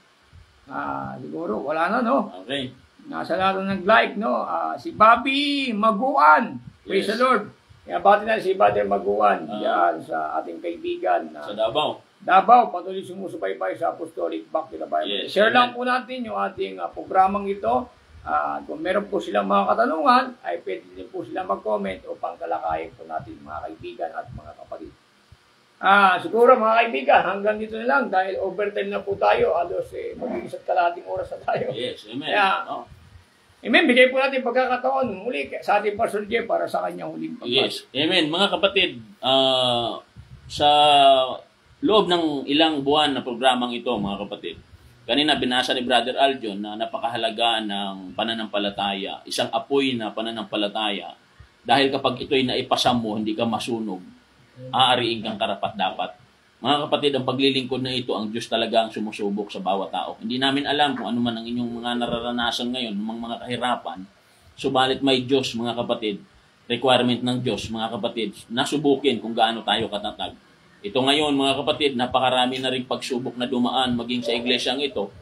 Siguro, wala na, no? Okay. Nasa lahat nag-like, no? Si Bobby Maguan. Praise Yes. the Lord. Kaya bati na si Brother Maguan diyan sa ating kaibigan na Sa Davao. Davao, patuloy sumusubaybay sa Apostolic Back to the Bible. Yes, Share amen. lang po natin yung ating programang ito. Kung meron po silang mga katanungan, ay pwede din po sila mag-comment upang talakayin po natin mga kaibigan at mga kapatid. Siguro mga kaibigan, hanggang dito na lang dahil overtime na po tayo. Halos magiging isa't kalahating oras na tayo. Yes, amen. Kaya, Oh. Amen, bigay po natin pagkakataon muli sa ating Pastor Jeff para sa kanyang huling Yes, amen. Mga kapatid, sa loob ng ilang buwan na programang ito, mga kapatid, kanina binasa ni Brother Aljon na napakahalaga ng pananampalataya, isang apoy na pananampalataya, dahil kapag ito'y naipasa mo, hindi ka masunog, aariin kang karapat-dapat. Mga kapatid, ang paglilingkod na ito, ang Diyos talaga ang sumusubok sa bawat tao. Hindi namin alam kung ano man ang inyong mga nararanasan ngayon, mga kahirapan, subalit may Diyos, mga kapatid, requirement ng Diyos, mga kapatid, nasubukin kung gaano tayo katatag. Ito ngayon, mga kapatid, napakarami na rin pagsubok na dumaan maging sa iglesyang ito.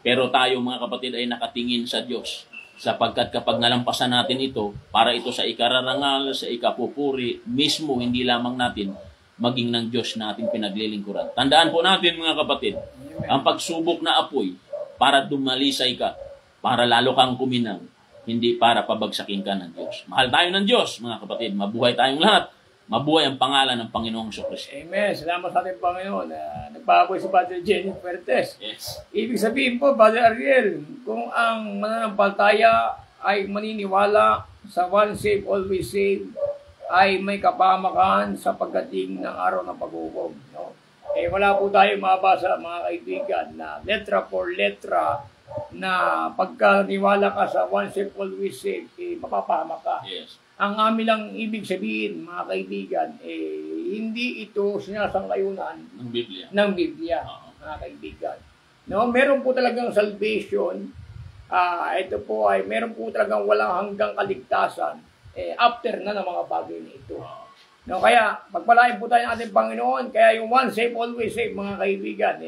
Pero tayo, mga kapatid, ay nakatingin sa Diyos. Sapagkat kapag nalampasan natin ito, para ito sa ikararangal, sa ikapupuri, mismo hindi lamang natin, maging ng Diyos na ating pinaglilingkuran. Tandaan po natin, mga kapatid, ang pagsubok na apoy, para dumalisay ka, para lalo kang kuminang, hindi para pabagsakin ka ng Diyos. Mahal tayo ng Diyos, mga kapatid. Mabuhay tayong lahat. Mabuhay ang pangalan ng Panginoong Kristo. Amen. Salamat sa ating Panginoon. Nagpapaboy si Brother Jenny Fuertes. Yes. Ibig sabihin po, Brother Ariel, kung ang mananampalataya ay maniniwala sa one save, always save, ay may kapamakan sa pagdating ng araw ng paghukom. No? Wala po tayo mabasa, mga kaibigan, na letra for letra na pagkaniwala ka sa one save, always save, mapapahamak ka. Yes. Ang amin lang ibig sabihin, mga kaibigan, hindi ito sinasangayunan Ng Biblia. mga kaibigan. No, meron po talagang salvation. Ito po ay meron po talagang walang hanggang kaligtasan after na ng mga bagay na ito. No, kaya pagpalain po tayo ng ating Panginoon, kaya yung one save, always save, mga kaibigan,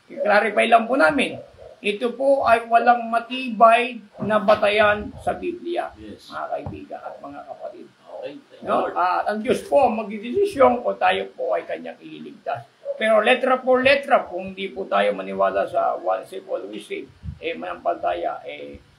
i-clarify lang po namin. Ito po ay walang matibay na batayan sa Biblia, Yes. mga kaibigan at mga kapatid. Okay. Thank you, No? Lord. Ang Diyos po magdidesisyon kung tayo po ay kanyang ililigtas. Pero letra por letra, kung hindi po tayo maniwala sa one save, always save, manampalataya,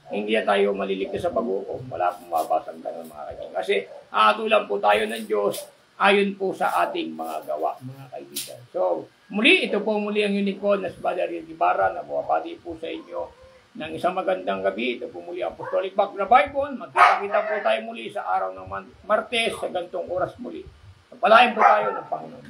hindi na tayo maliligtas sa pag-ukom. Wala pong mabasang ganun, mga kaibigan. Kasi aatulan po tayo ng Diyos ayon po sa ating mga gawa, mga kaibigan. So, muli, ito po muli ang unicorn na si Brother Ariel Ibarra na buwapati po sa inyo ng isang magandang gabi. Ito po muli ang Apostolic Back to the Bible. Magkita-kita po tayo muli sa araw ng Martes sa gantong oras muli. Palain po tayo ng Panginoon.